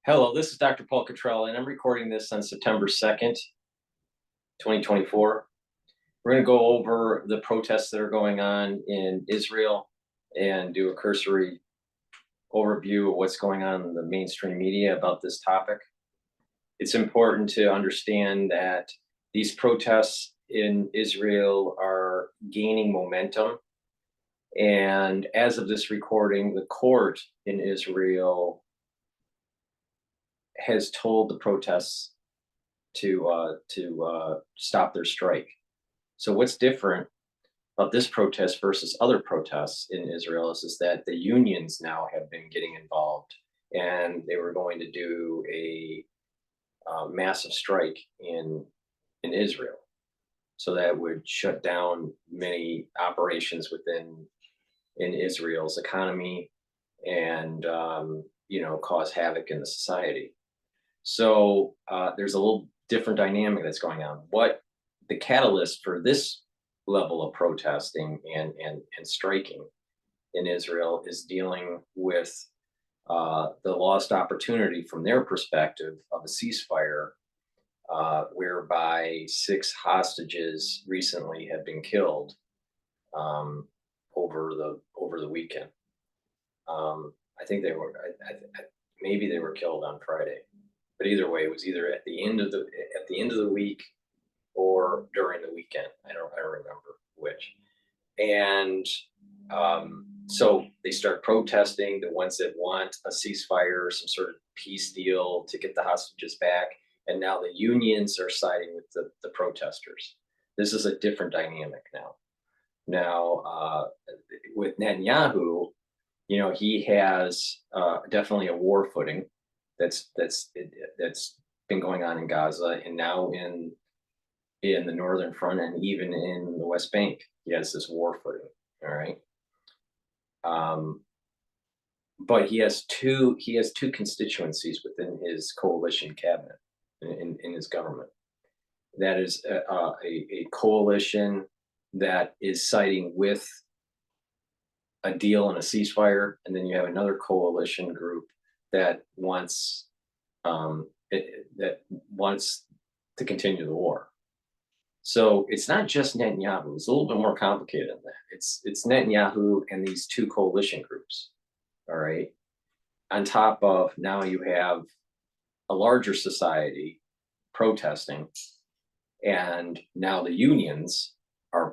Hello, this is DrPaulCottrell, and I'm recording this on September 2nd, 2024. We're going to go over the protests that are going on in Israel and do a cursory overview of what's going on in the mainstream media about this topic. It's important to understand that these protests in Israel are gaining momentum. And as of this recording, the court in Israel has told the protests to stop their strike. So what's different about this protest versus other protests in Israel is that the unions now have been getting involved, and they were going to do a massive strike in Israel. So that would shut down many operations in Israel's economy and cause havoc in the society. So there's a little different dynamic that's going on. What the catalyst for this level of protesting and striking in Israel is dealing with the lost opportunity from their perspective of a ceasefire, whereby 6 hostages recently have been killed over the weekend. I think maybe they were killed on Friday. But either way, it was either at the end of the week or during the weekend. I don't remember which. And so they start protesting, the ones that want a ceasefire, some sort of peace deal to get the hostages back. And now the unions are siding with the protesters. This is a different dynamic now. Now, with Netanyahu, he has definitely a war footing that's been going on in Gaza, and now in the northern front, and even in the West Bank, he has this war footing. All right, but he has two constituencies within his coalition cabinet in his government. That is a coalition that is siding with a deal and a ceasefire, and then you have another coalition group that wants to continue the war. So it's not just Netanyahu. It's a little bit more complicated than that. It's Netanyahu and these two coalition groups. All right. On top of now you have a larger society protesting, and now the unions are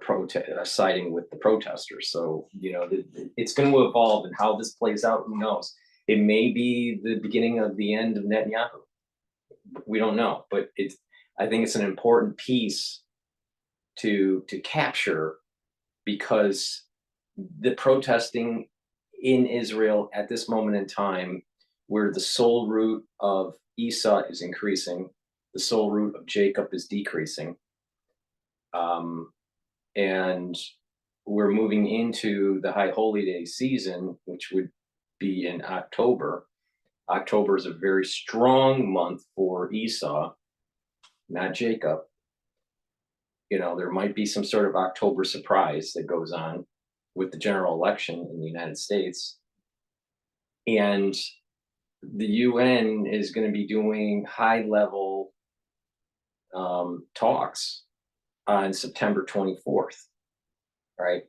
siding with the protesters. So it's going to evolve, and how this plays out, who knows? It may be the beginning of the end of Netanyahu. We don't know, but I think it's an important piece to capture, because the protesting in Israel at this moment in time, where the soul root of Esau is increasing, the soul root of Jacob is decreasing, and we're moving into the High Holy Day season, which would be in October. October is a very strong month for Esau, not Jacob. There might be some sort of October surprise that goes on with the general election in the United States. And the UN is going to be doing high-level talks on September 24th. Right?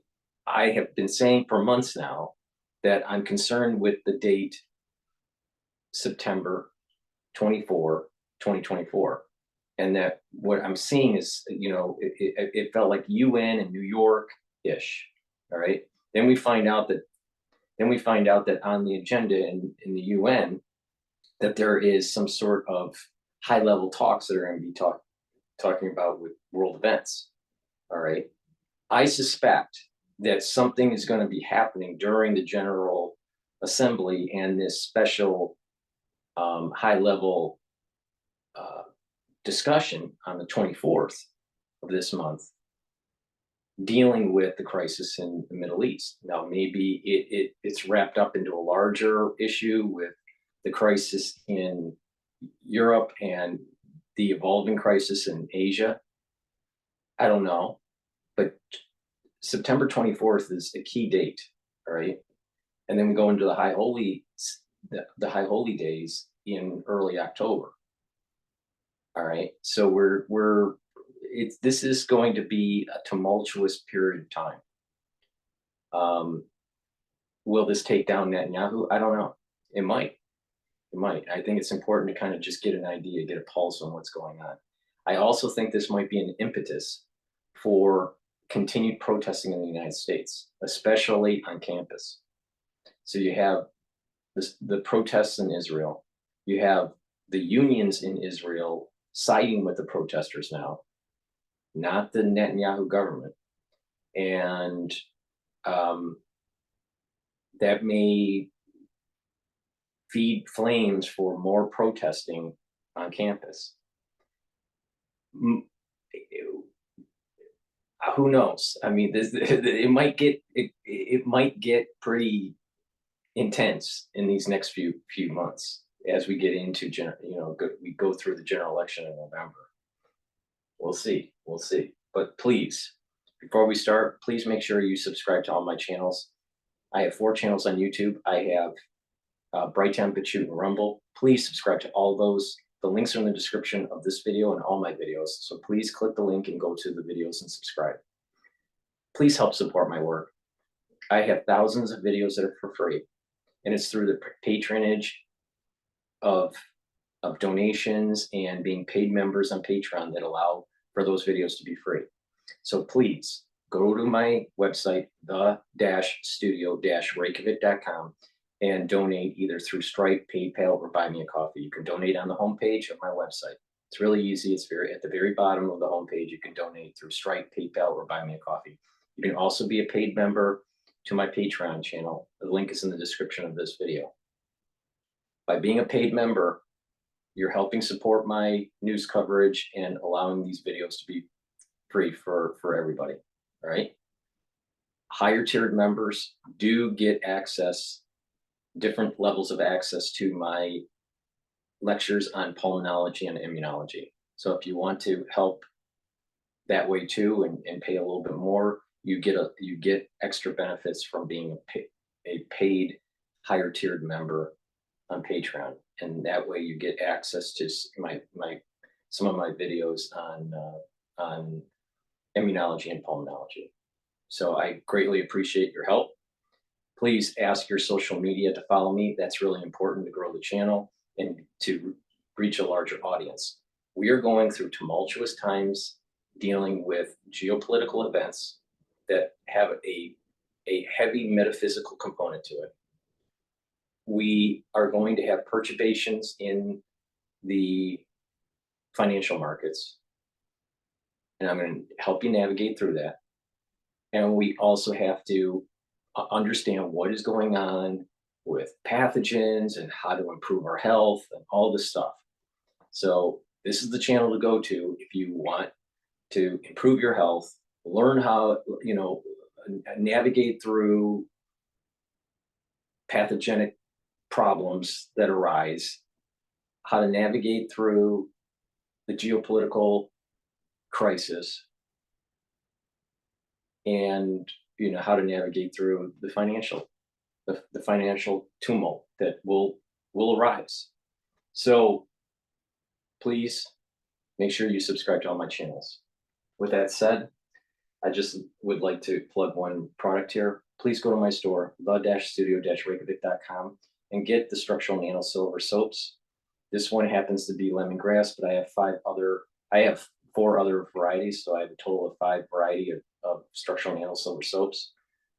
I have been saying for months now that I'm concerned with the date September 24, 2024. And that what I'm seeing is, it felt like UN and New York-ish. All right. Then we find out that on the agenda in the UN, that there is some sort of high-level talks that are going to be talking about with world events. All right. I suspect that something is going to be happening during the General Assembly and this special high-level discussion on the 24th of this month, dealing with the crisis in the Middle East. Now, maybe it's wrapped up into a larger issue with the crisis in Europe and the evolving crisis in Asia. I don't know, but September 24th is a key date, all right? And then we go into the High Holy the High Holy Days in early October. All right, so this is going to be a tumultuous period of time. Will this take down Netanyahu? I don't know. It might. It might. I think it's important to kind of just get an idea, get a pulse on what's going on. I also think this might be an impetus for continued protesting in the United States, especially on campus. So you have the protests in Israel. You have the unions in Israel siding with the protesters now, not the Netanyahu government. And that may feed flames for more protesting on campus. Who knows? I mean, it might get pretty intense in these next few months as we get into we go through the general election in November. We'll see. We'll see. But please, before we start, please make sure you subscribe to all my channels. I have 4 channels on YouTube. I have Brighteon, Bitchute, and Rumble. Please subscribe to all those. The links are in the description of this video and all my videos. So please click the link and go to the videos and subscribe. Please help support my work. I have thousands of videos that are for free, and it's through the patronage of donations and being paid members on Patreon that allow for those videos to be free. So please go to my website, the-studio-reykjavik.com, and donate either through Stripe, PayPal, or Buy Me a Coffee. You can donate on the homepage of my website. It's really easy. It's at the very bottom of the homepage. You can donate through Stripe, PayPal, or Buy Me a Coffee. You can also be a paid member to my Patreon channel. The link is in the description of this video. By being a paid member, you're helping support my news coverage and allowing these videos to be free for everybody. All right. Higher tiered members do get access, different levels of access to my lectures on pulmonology and immunology. So if you want to help that way too and pay a little bit more, you get extra benefits from being a paid higher tiered member on Patreon, and that way you get access to some of my videos on immunology and pulmonology. So I greatly appreciate your help. Please ask your social media to follow me. That's really important to grow the channel and to reach a larger audience. We are going through tumultuous times dealing with geopolitical events that have a heavy metaphysical component to it. We are going to have perturbations in the financial markets, and I'm going to help you navigate through that. And we also have to understand what is going on with pathogens and how to improve our health and all this stuff. So this is the channel to go to if you want to improve your health, learn how, navigate through pathogenic problems that arise, how to navigate through the geopolitical crisis, and how to navigate through the financial tumult that will arise. So please make sure you subscribe to all my channels. With that said, I just would like to plug one product here. Please go to my store, the-studio-reykjavik.com, and get the structural nano silver soaps. This one happens to be lemongrass, but I have 4 other varieties, so I have a total of 5 variety of structural nano silver soaps.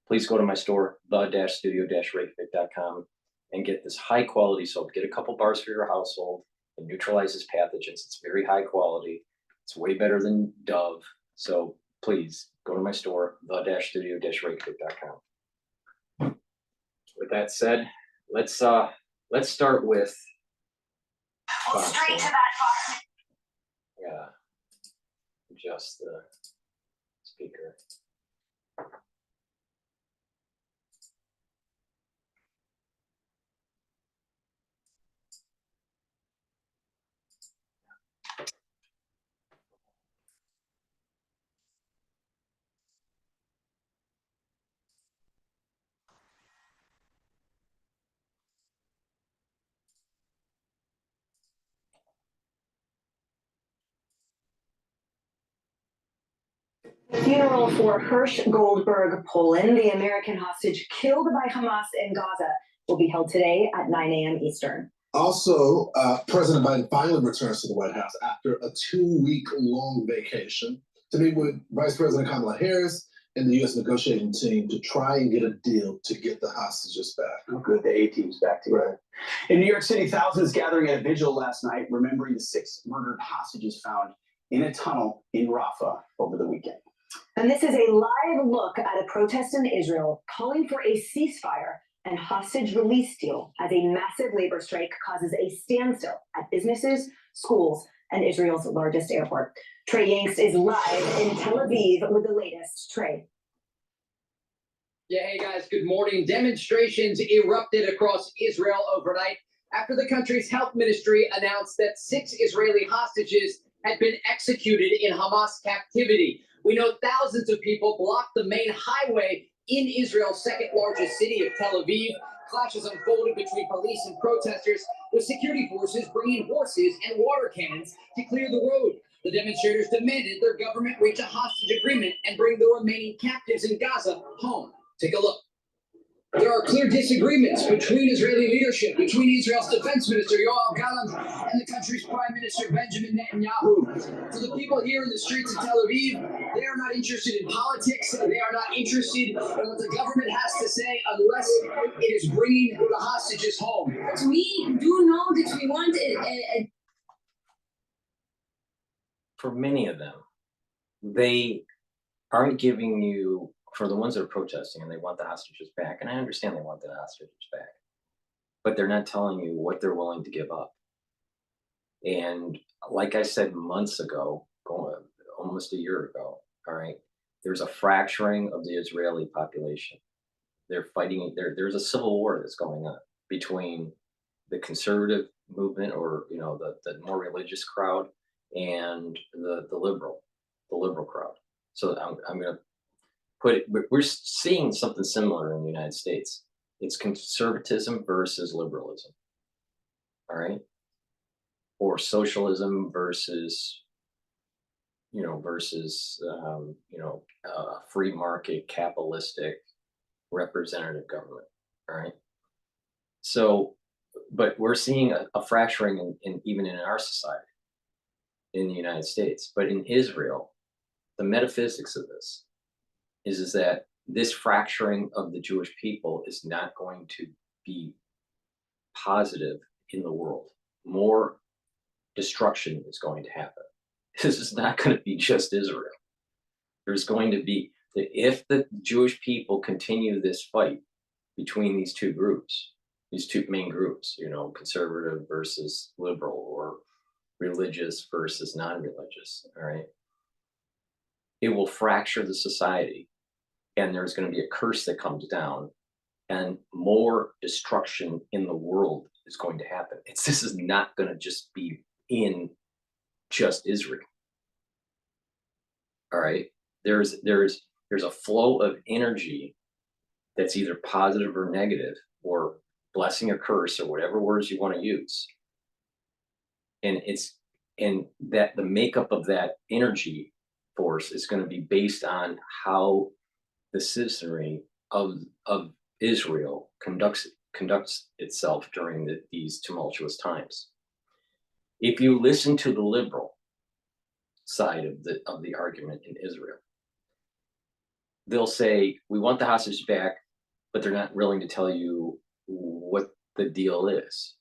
Please go to my store, the-studio-reykjavik.com, and get this high quality soap. Get a couple bars for your household. It neutralizes pathogens. It's very high quality. It's way better than Dove. So please go to my store, the-studio-reykjavik.com. With that said, let's start with. Straight to that box. Yeah. Adjust the speaker. Funeral for Hirsch Goldberg, Poland, the American hostage killed by Hamas in Gaza, will be held today at 9 a.m. Eastern. Also, President Biden finally returns to the White House after a 2-week-long vacation to meet with Vice President Kamala Harris and the U.S. negotiating team to try and get a deal to get the hostages back. Oh, good. The A-team's back together. Right. In New York City, thousands gathering at a vigil last night, remembering the 6 murdered hostages found in a tunnel in Rafah over the weekend. And this is a live look at a protest in Israel calling for a ceasefire and hostage release deal as a massive labor strike causes a standstill at businesses, schools, and Israel's largest airport. Trey Yangst is live in Tel Aviv with the latest. Trey. Yeah, hey guys, good morning. Demonstrations erupted across Israel overnight after the country's health ministry announced that 6 Israeli hostages had been executed in Hamas captivity. We know thousands of people blocked the main highway in Israel's second largest city of Tel Aviv. Clashes unfolded between police and protesters, with security forces bringing horses and water cannons to clear the road. The demonstrators demanded their government reach a hostage agreement and bring the remaining captives in Gaza home. Take a look. There are clear disagreements between Israeli leadership, between Israel's defense minister, Yoav Gallant, and the country's prime minister, Benjamin Netanyahu. For the people here in the streets of Tel Aviv, they are not interested in politics. They are not interested in what the government has to say unless it is bringing the hostages home. We do know that we want a For many of them, they aren't giving you, for the ones that are protesting and they want the hostages back, and I understand they want the hostages back, but they're not telling you what they're willing to give up. And like I said months ago, almost a year ago, all right, there's a fracturing of the Israeli population. They're fighting, there's a civil war that's going on between the conservative movement, or the more religious crowd, and the liberal crowd. So I'm going to put it, we're seeing something similar in the United States. It's conservatism versus liberalism, all right? Or socialism versus free market, capitalistic, representative government, all right? So, but we're seeing a fracturing even in our society, in the United States. But in Israel, the metaphysics of this is that this fracturing of the Jewish people is not going to be positive in the world. More destruction is going to happen. This is not going to be just Israel. There's going to be, if the Jewish people continue this fight between these two groups, these two main groups, conservative versus liberal, or religious versus non-religious, all right? It will fracture the society, and there's going to be a curse that comes down, and more destruction in the world is going to happen. This is not going to just be in just Israel. All right, there's a flow of energy that's either positive or negative, or blessing or curse, or whatever words you want to use. And that the makeup of that energy force is going to be based on how the citizenry of Israel conducts itself during these tumultuous times. If you listen to the liberal side of the argument in Israel, they'll say, we want the hostages back, but they're not willing to tell you what the deal is.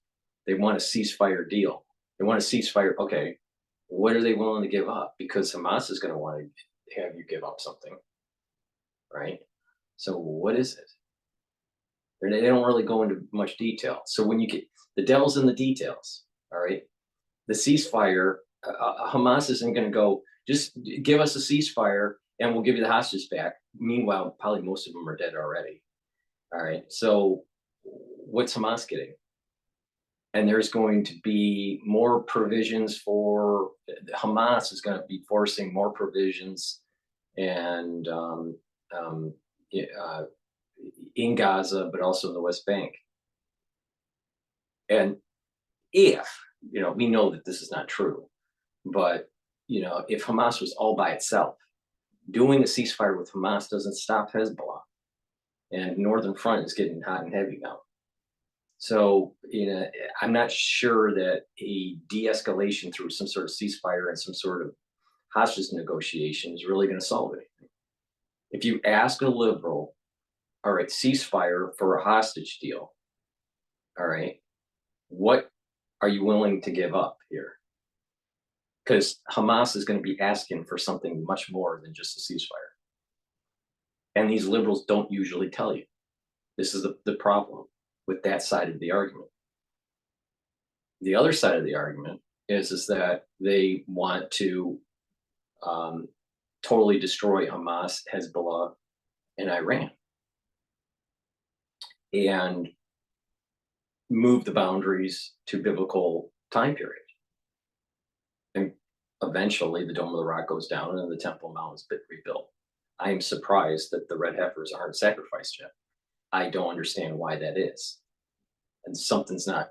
They want a ceasefire deal. They want a ceasefire. Okay, what are they willing to give up? Because Hamas is going to want to have you give up something, right? So what is it? They don't really go into much detail. So when you get, the devil's in the details, all right? The ceasefire, Hamas isn't going to go, just give us a ceasefire and we'll give you the hostages back. Meanwhile, probably most of them are dead already. All right, so what's Hamas getting? And there's going to be more provisions for, Hamas is going to be forcing more provisions and in Gaza, but also in the West Bank. And if, we know that this is not true, but, if Hamas was all by itself, doing a ceasefire with Hamas doesn't stop Hezbollah. And Northern Front is getting hot and heavy now. So, I'm not sure that a de-escalation through some sort of ceasefire and some sort of hostage negotiation is really going to solve anything. If you ask a liberal, all right, ceasefire for a hostage deal, all right, what are you willing to give up here? Because Hamas is going to be asking for something much more than just a ceasefire. And these liberals don't usually tell you. This is the problem with that side of the argument. The other side of the argument is that they want to totally destroy Hamas, Hezbollah, and Iran, and move the boundaries to biblical time period. And eventually the Dome of the Rock goes down and the Temple Mount is rebuilt. I am surprised that the red heifers aren't sacrificed yet. I don't understand why that is. And something's not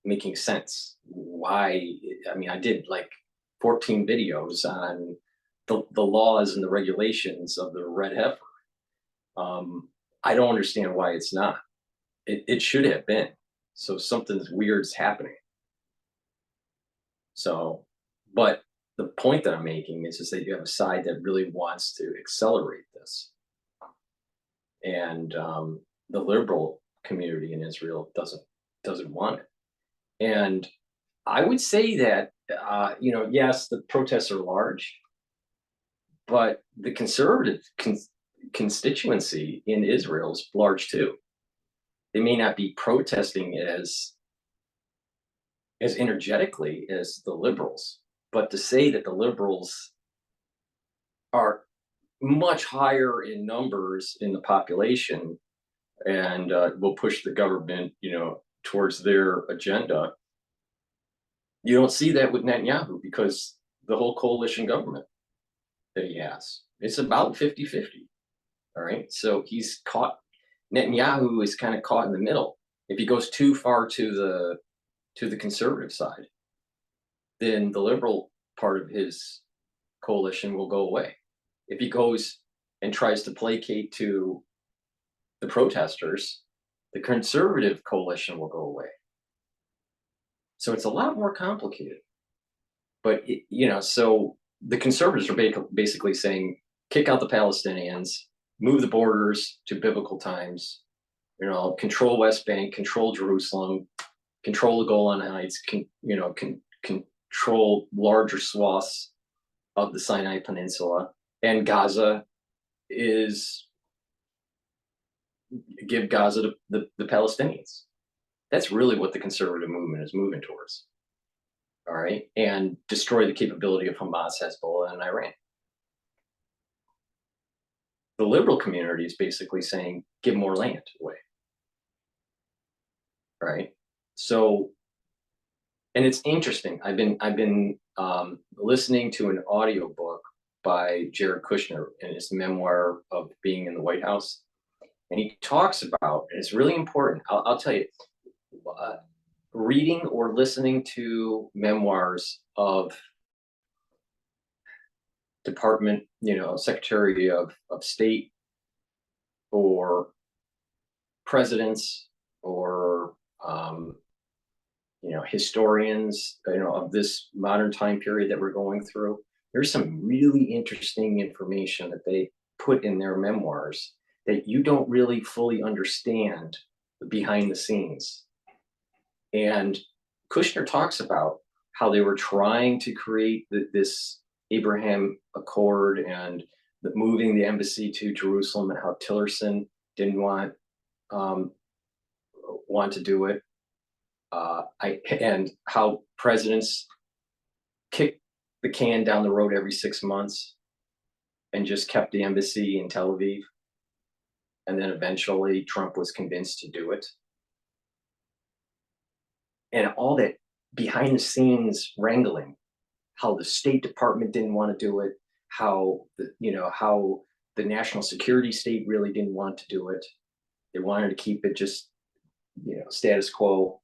making sense. Why? I mean, I did like 14 videos on the laws and the regulations of the red heifer. I don't understand why it's not. It should have been. So something weird's happening. So, but the point that I'm making is that you have a side that really wants to accelerate this. And the liberal community in Israel doesn't want it. And I would say that, yes, the protests are large, but the conservative constituency in Israel is large too. They may not be protesting as energetically as the liberals, but to say that the liberals are much higher in numbers in the population and will push the government, towards their agenda. You don't see that with Netanyahu because the whole coalition government that he has, it's about 50-50. All right. So Netanyahu is kind of caught in the middle. If he goes too far to the conservative side, then the liberal part of his coalition will go away. If he goes and tries to placate to the protesters, the conservative coalition will go away. So it's a lot more complicated. But, so the conservatives are basically saying, kick out the Palestinians, move the borders to biblical times, control West Bank, control Jerusalem, control the Golan Heights, control larger swaths of the Sinai Peninsula, and give Gaza to the Palestinians. That's really what the conservative movement is moving towards. All right. And destroy the capability of Hamas, Hezbollah, and Iran. The liberal community is basically saying, give more land away. Right. So, and it's interesting. I've been listening to an audiobook by Jared Kushner in his memoir of being in the White House. And he talks about, and it's really important, I'll tell you, reading or listening to memoirs of department, Secretary of State or presidents or, historians, of this modern time period that we're going through. There's some really interesting information that they put in their memoirs that you don't really fully understand behind the scenes. And Kushner talks about how they were trying to create this Abraham Accord and moving the embassy to Jerusalem, and how Tillerson didn't want to do it. And how presidents kicked the can down the road every 6 months and just kept the embassy in Tel Aviv. And then eventually Trump was convinced to do it. And all that behind the scenes wrangling, how the State Department didn't want to do it, how the national security state really didn't want to do it. They wanted to keep it just, status quo.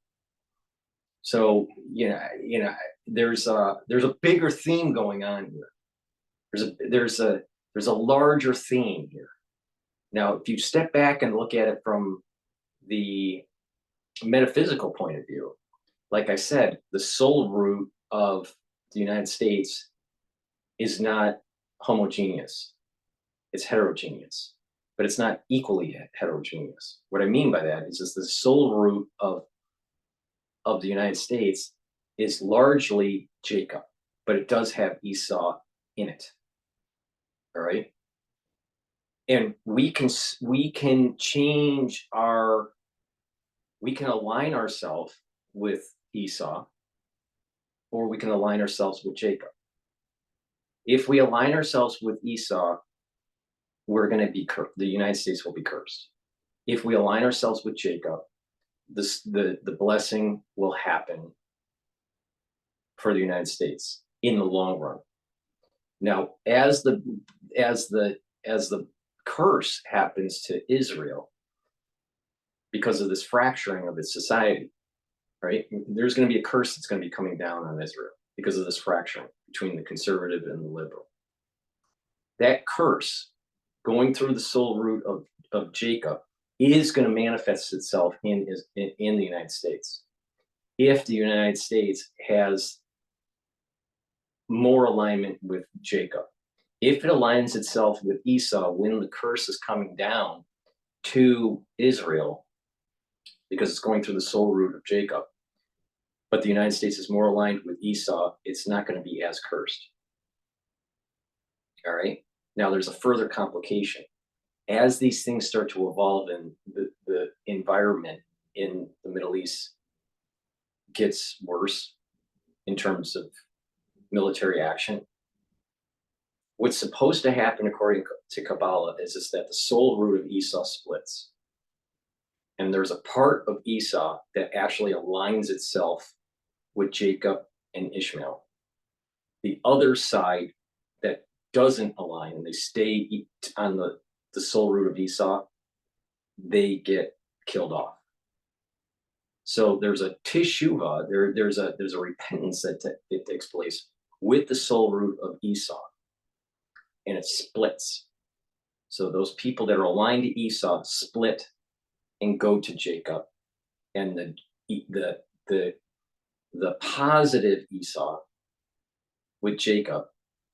So, there's a bigger theme going on here. there's a larger theme here. Now, if you step back and look at it from the metaphysical point of view, like I said, the soul root of the United States is not homogeneous. It's heterogeneous, but it's not equally heterogeneous. What I mean by that is the soul root of the United States is largely Jacob, but it does have Esau in it. All right. And we can align ourselves with Esau, or we can align ourselves with Jacob. If we align ourselves with Esau, we're going to be the United States will be cursed. If we align ourselves with Jacob, the blessing will happen for the United States in the long run. Now, as the curse happens to Israel because of this fracturing of its society, right? There's going to be a curse that's going to be coming down on Israel because of this fracturing between the conservative and the liberal. That curse going through the soul root of Jacob is going to manifest itself in the United States. If the United States has more alignment with Jacob, if it aligns itself with Esau when the curse is coming down to Israel, because it's going through the soul root of Jacob, but the United States is more aligned with Esau, it's not going to be as cursed. All right. Now there's a further complication. As these things start to evolve and the environment in the Middle East gets worse in terms of military action, what's supposed to happen according to Kabbalah is that the soul root of Esau splits. And there's a part of Esau that actually aligns itself with Jacob and Ishmael. The other side that doesn't align and they stay on the soul root of Esau, they get killed off. So there's a teshuvah, there's a repentance that takes place with the soul root of Esau, and it splits. So those people that are aligned to Esau split and go to Jacob, and the positive Esau with Jacob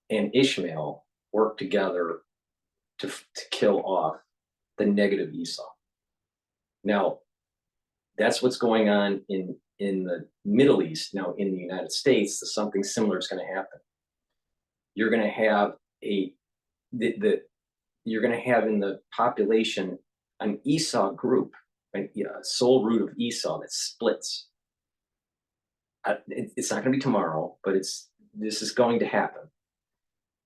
and Ishmael work together to kill off the negative Esau. Now, that's what's going on in the Middle East. Now, in the United States, something similar is going to happen. You're going to have you're going to have in the population an Esau group, a soul root of Esau that splits. It's not going to be tomorrow, but this is going to happen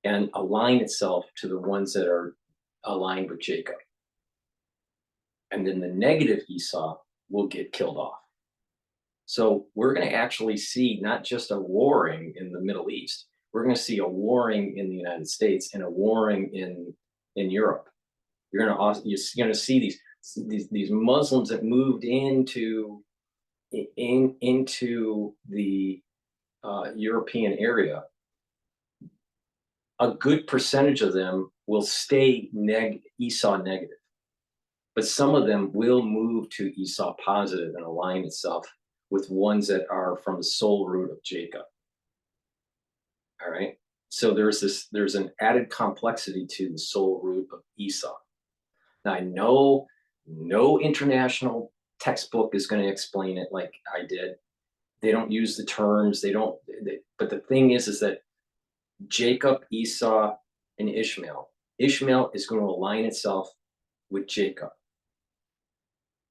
and align itself to the ones that are aligned with Jacob. And then the negative Esau will get killed off. So we're going to actually see not just a warring in the Middle East, we're going to see a warring in the United States and a warring in Europe. You're going to see these Muslims that moved into the European area. A good percentage of them will stay Esau negative, but some of them will move to Esau positive and align itself with ones that are from the soul root of Jacob. All right. So there's an added complexity to the soul root of Esau. Now I know no international textbook is going to explain it like I did. They don't use the terms. But the thing is that Jacob, Esau, and Ishmael. Ishmael is going to align itself with Jacob.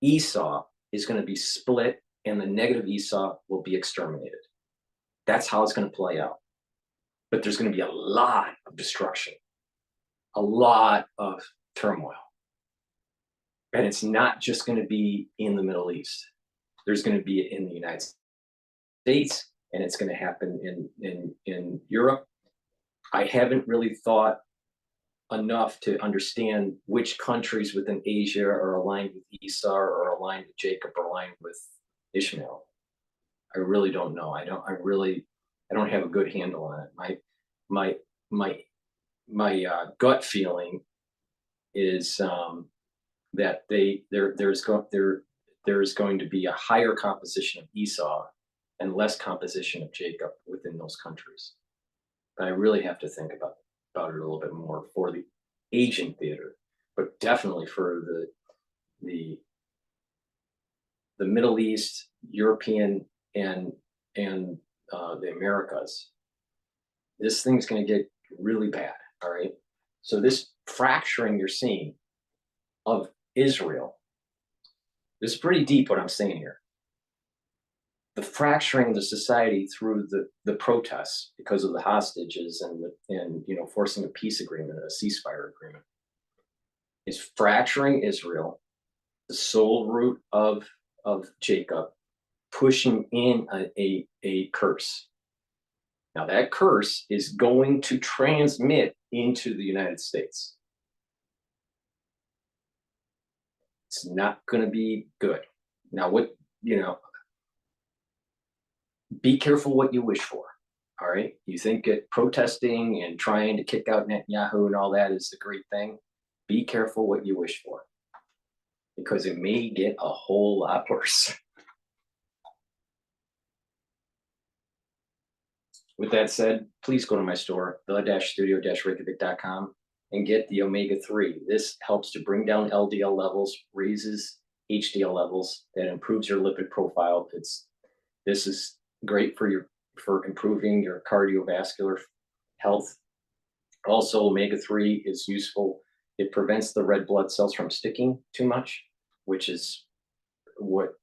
Esau is going to be split, and the negative Esau will be exterminated. That's how it's going to play out. But there's going to be a lot of destruction, a lot of turmoil. And it's not just going to be in the Middle East. There's going to be in the United States, and it's going to happen in Europe. I haven't really thought enough to understand which countries within Asia are aligned with Esau or aligned with Jacob or aligned with Ishmael. I really don't know. I don't have a good handle on it. My gut feeling is that there's going to be a higher composition of Esau and less composition of Jacob within those countries. But I really have to think about it a little bit more for the Asian theater, but definitely for the Middle East, European, and the Americas. This thing's going to get really bad. All right. So this fracturing you're seeing of Israel, this is pretty deep what I'm saying here. The fracturing of the society through the protests because of the hostages and forcing a peace agreement, a ceasefire agreement, is fracturing Israel, the soul root of Jacob, pushing in a curse. Now that curse is going to transmit into the United States. It's not going to be good. Now, be careful what you wish for. All right. You think that protesting and trying to kick out Netanyahu and all that is the great thing. Be careful what you wish for, because it may get a whole lot worse. With that said, please go to my store, the-studio-reykjavik.com, and get the omega-3. This helps to bring down LDL levels, raises HDL levels, that improves your lipid profile. This is great for improving your cardiovascular health. Also, omega-3 is useful. It prevents the red blood cells from sticking too much, which is what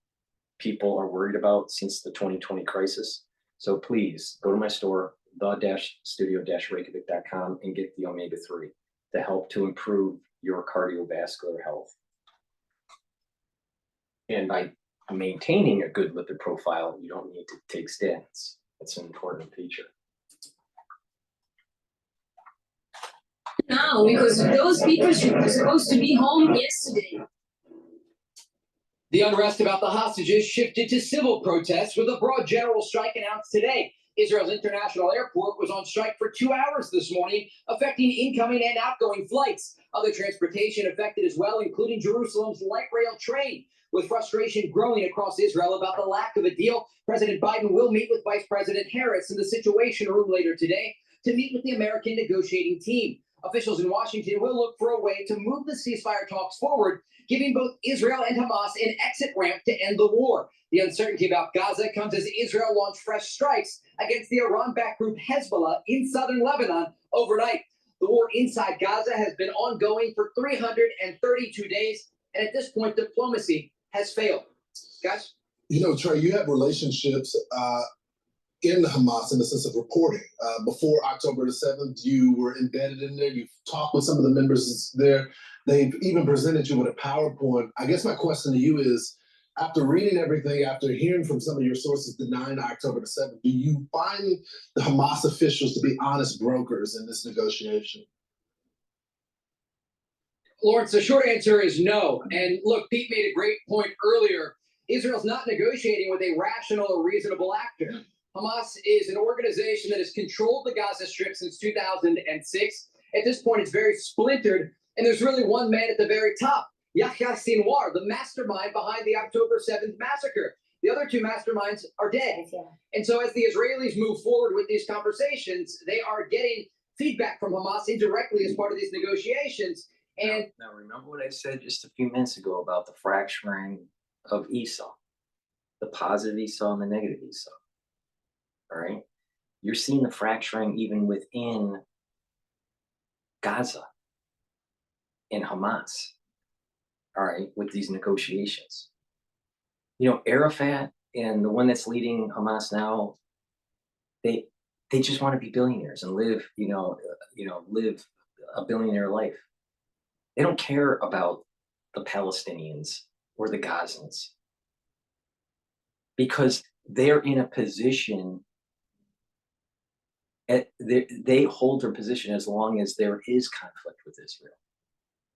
people are worried about since the 2020 crisis. So please go to my store, the-studio-reykjavik.com, and get the omega-3 to help to improve your cardiovascular health. And by maintaining a good lipid profile, you don't need to take statins. That's an important feature. Now, because those people were supposed to be home yesterday. The unrest about the hostages shifted to civil protests with a broad general strike announced today. Israel's international airport was on strike for 2 hours this morning, affecting incoming and outgoing flights. Other transportation affected as well, including Jerusalem's light rail train. With frustration growing across Israel about the lack of a deal, President Biden will meet with Vice President Harris in the Situation Room later today to meet with the American negotiating team. Officials in Washington will look for a way to move the ceasefire talks forward, giving both Israel and Hamas an exit ramp to end the war. The uncertainty about Gaza comes as Israel launched fresh strikes against the Iran-backed group Hezbollah in southern Lebanon overnight. The war inside Gaza has been ongoing for 332 days, and at this point, diplomacy has failed. Guys? Trey, you have relationships in Hamas in the sense of reporting. Before October the 7th, you were embedded in there. You've talked with some of the members there. They've even presented you with a PowerPoint. I guess my question to you is, after reading everything, after hearing from some of your sources denying October the 7th, do you find the Hamas officials to be honest brokers in this negotiation? Lawrence, the short answer is no. And look, Pete made a great point earlier. Israel's not negotiating with a rational or reasonable actor. Hamas is an organization that has controlled the Gaza Strip since 2006. At this point, it's very splintered, and there's really one man at the very top, Yahya Sinwar, the mastermind behind the October 7th massacre. The other two masterminds are dead. And so as the Israelis move forward with these conversations, they are getting feedback from Hamas indirectly as part of these negotiations. And now remember what I said just a few minutes ago about the fracturing of Esau, the positive Esau and the negative Esau. All right. You're seeing the fracturing even within Gaza and Hamas. All right. With these negotiations, Arafat and the one that's leading Hamas now, they just want to be billionaires and live, live a billionaire life. They don't care about the Palestinians or the Gazans because they're in a position. They hold their position as long as there is conflict with Israel.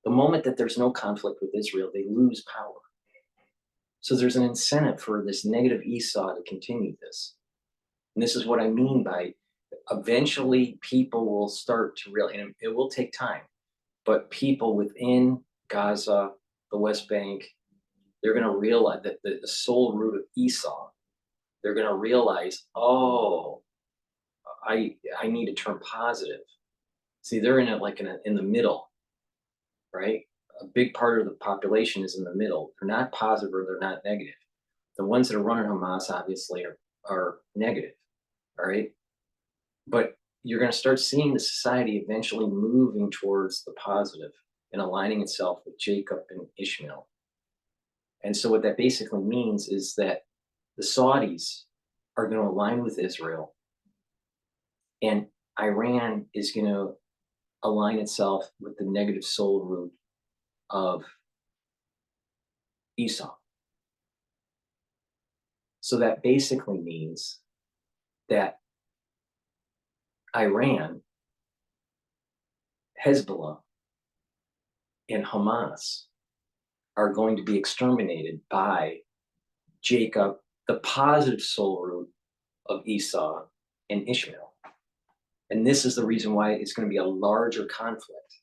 The moment that there's no conflict with Israel, they lose power. So there's an incentive for this negative Esau to continue this. And this is what I mean by eventually people will start to really, and it will take time, but people within Gaza, the West Bank, they're going to realize that the soul root of Esau, they're going to realize, oh, I need to turn positive. See, they're in it like in the middle, right? A big part of the population is in the middle. They're not positive or they're not negative. The ones that are running Hamas obviously are negative, all right? But you're going to start seeing the society eventually moving towards the positive and aligning itself with Jacob and Ishmael. And so what that basically means is that the Saudis are going to align with Israel, and Iran is going to align itself with the negative soul root of Esau. So that basically means that Iran, Hezbollah, and Hamas are going to be exterminated by Jacob, the positive soul root of Esau and Ishmael. And this is the reason why it's going to be a larger conflict,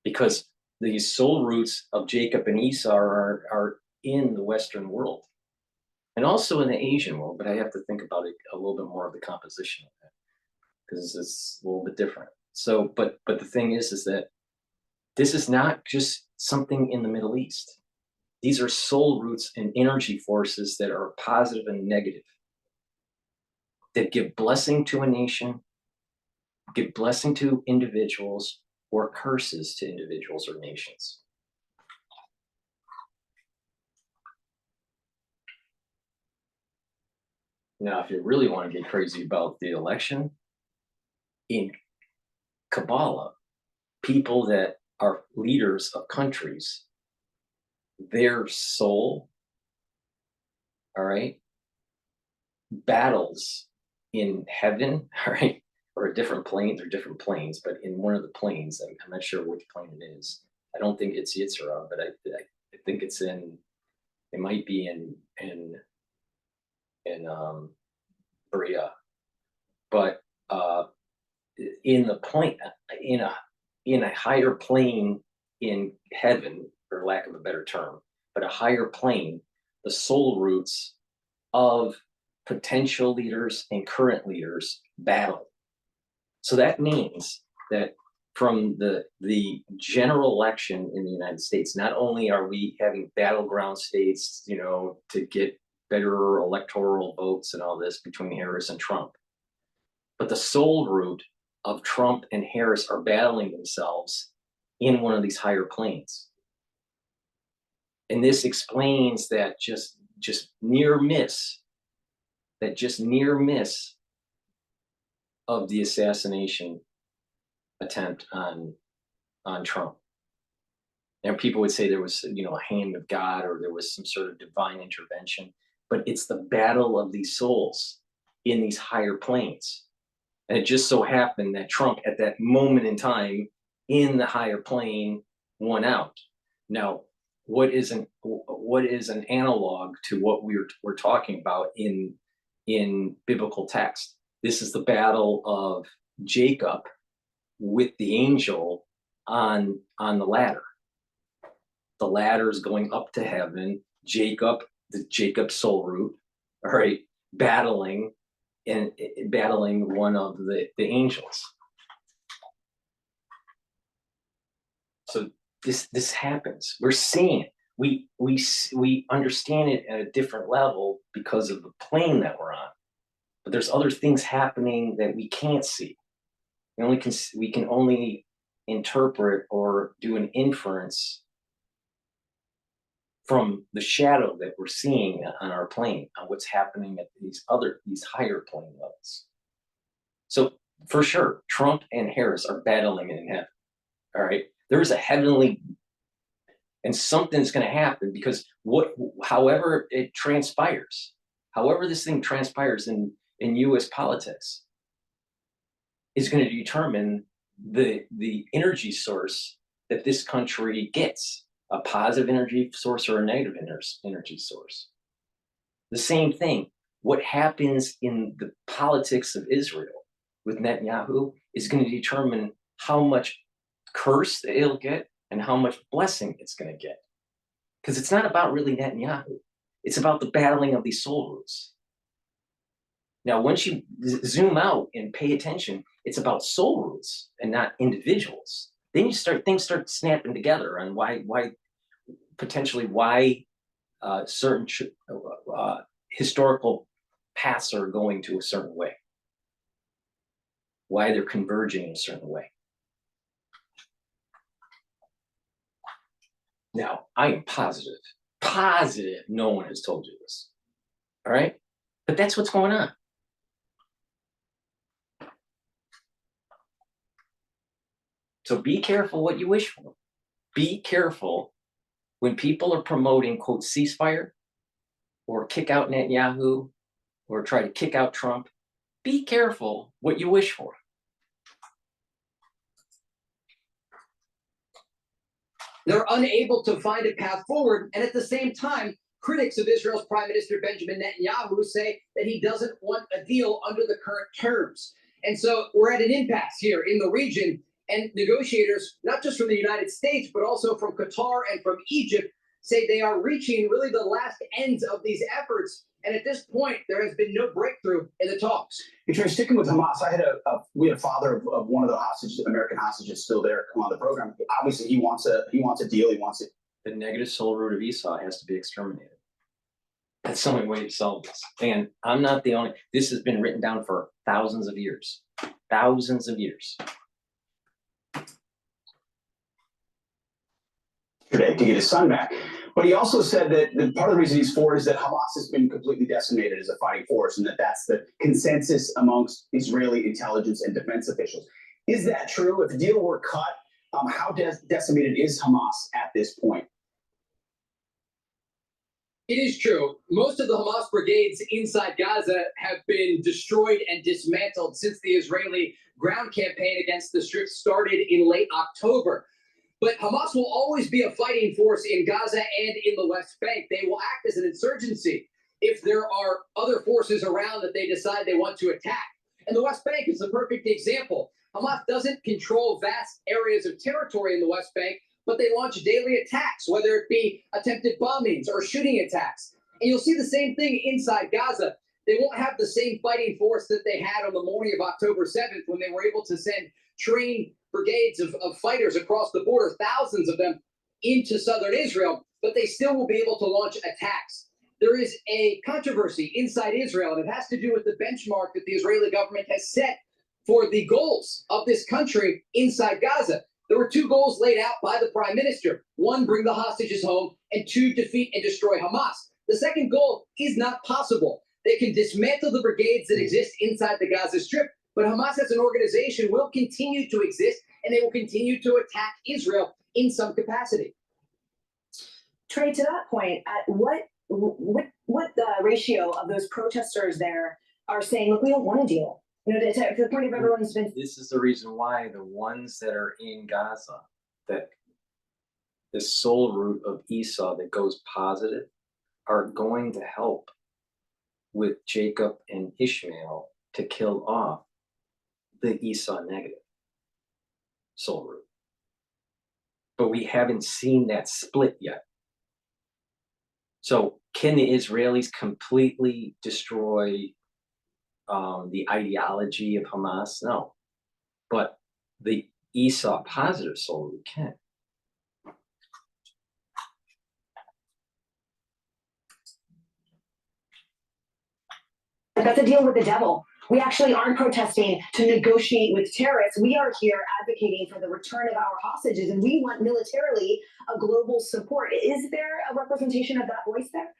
because these soul roots of Jacob and Esau are in the Western world and also in the Asian world, but I have to think about it a little bit more of the composition of it because it's a little bit different. So, but the thing is that this is not just something in the Middle East. These are soul roots and energy forces that are positive and negative, that give blessing to a nation, give blessing to individuals, or curses to individuals or nations. Now, if you really want to get crazy about the election, in Kabbalah, people that are leaders of countries, their soul, all right, battles in heaven, all right, or different planes, but in one of the planes, I'm not sure which plane it is. I don't think it's Yitzhak, but I think it's in, it might be in Berea, but in the plane, in a higher plane in heaven, for lack of a better term, but a higher plane, the soul roots of potential leaders and current leaders battle. So that means that from the general election in the United States, not only are we having battleground states, you know, to get better electoral votes and all this between Harris and Trump, but the soul root of Trump and Harris are battling themselves in one of these higher planes. And this explains that just near miss of the assassination attempt on Trump. And people would say there was, you know, a hand of God or there was some sort of divine intervention, but it's the battle of these souls in these higher planes. And it just so happened that Trump at that moment in time in the higher plane won out. Now, what is an analog to what we're talking about in biblical text? This is the battle of Jacob with the angel on the ladder. The ladder is going up to heaven. Jacob's soul root, all right, battling one of the angels. So this happens. We're seeing it. We understand it at a different level because of the plane that we're on. But there's other things happening that we can't see. We can only interpret or do an inference from the shadow that we're seeing on our plane, on what's happening at these higher plane levels. So for sure, Trump and Harris are battling in heaven. All right, there's a heavenly, and something's going to happen because however it transpires, however this thing transpires in U.S. politics, is going to determine the energy source that this country gets. A positive energy source or a negative energy source. The same thing, what happens in the politics of Israel with Netanyahu is going to determine how much curse it'll get and how much blessing it's going to get. Because it's not about really Netanyahu. It's about the battling of these soul roots. Now, once you zoom out and pay attention, it's about soul roots and not individuals. Then things start snapping together on why certain historical paths are going to a certain way, why they're converging in a certain way. Now, I am positive no one has told you this, all right? But that's what's going on. So be careful what you wish for. Be careful when people are promoting, quote, ceasefire, or kick out Netanyahu, or try to kick out Trump. Be careful what you wish for. They're unable to find a path forward, and at the same time, critics of Israel's Prime Minister Benjamin Netanyahu say that he doesn't want a deal under the current terms. And so we're at an impasse here in the region, and negotiators, not just from the United States, but also from Qatar and from Egypt, say they are reaching really the last ends of these efforts. And at this point, there has been no breakthrough in the talks. If you're sticking with Hamas, we had a father of one of the hostages, American hostages, still there, come on the program. Obviously, he wants a deal. He wants it. The negative soul root of Esau has to be exterminated. That's the only way to solve this. And I'm not the only. This has been written down for thousands of years. Thousands of years. Today to get his son back. But he also said that part of the reason he's for it is that Hamas has been completely decimated as a fighting force, and that's the consensus amongst Israeli intelligence and defense officials. Is that true? If the deal were cut, how decimated is Hamas at this point? It is true. Most of the Hamas brigades inside Gaza have been destroyed and dismantled since the Israeli ground campaign against the Strip started in late October. But Hamas will always be a fighting force in Gaza and in the West Bank. They will act as an insurgency if there are other forces around that they decide they want to attack. And the West Bank is the perfect example. Hamas doesn't control vast areas of territory in the West Bank, but they launch daily attacks, whether it be attempted bombings or shooting attacks. And you'll see the same thing inside Gaza. They won't have the same fighting force that they had on the morning of October 7th when they were able to send trained brigades of fighters across the border, thousands of them, into southern Israel, but they still will be able to launch attacks. There is a controversy inside Israel, and it has to do with the benchmark that the Israeli government has set for the goals of this country inside Gaza. There were two goals laid out by the prime minister. One, bring the hostages home, and two, defeat and destroy Hamas. The second goal is not possible. They can dismantle the brigades that exist inside the Gaza Strip, but Hamas as an organization will continue to exist, and they will continue to attack Israel in some capacity. Trey, to that point, at what the ratio of those protesters there are saying, look, we don't want a deal? You know, to the point of everyone's been. This is the reason why the ones that are in Gaza, that the soul root of Esau that goes positive, are going to help with Jacob and Ishmael to kill off the Esau negative soul root. But we haven't seen that split yet. So can the Israelis completely destroy the ideology of Hamas? No. But the Esau positive soul root can. That's a deal with the devil. We actually aren't protesting to negotiate with terrorists. We are here advocating for the return of our hostages, and we want militarily a global support. Is there a representation of that voice there?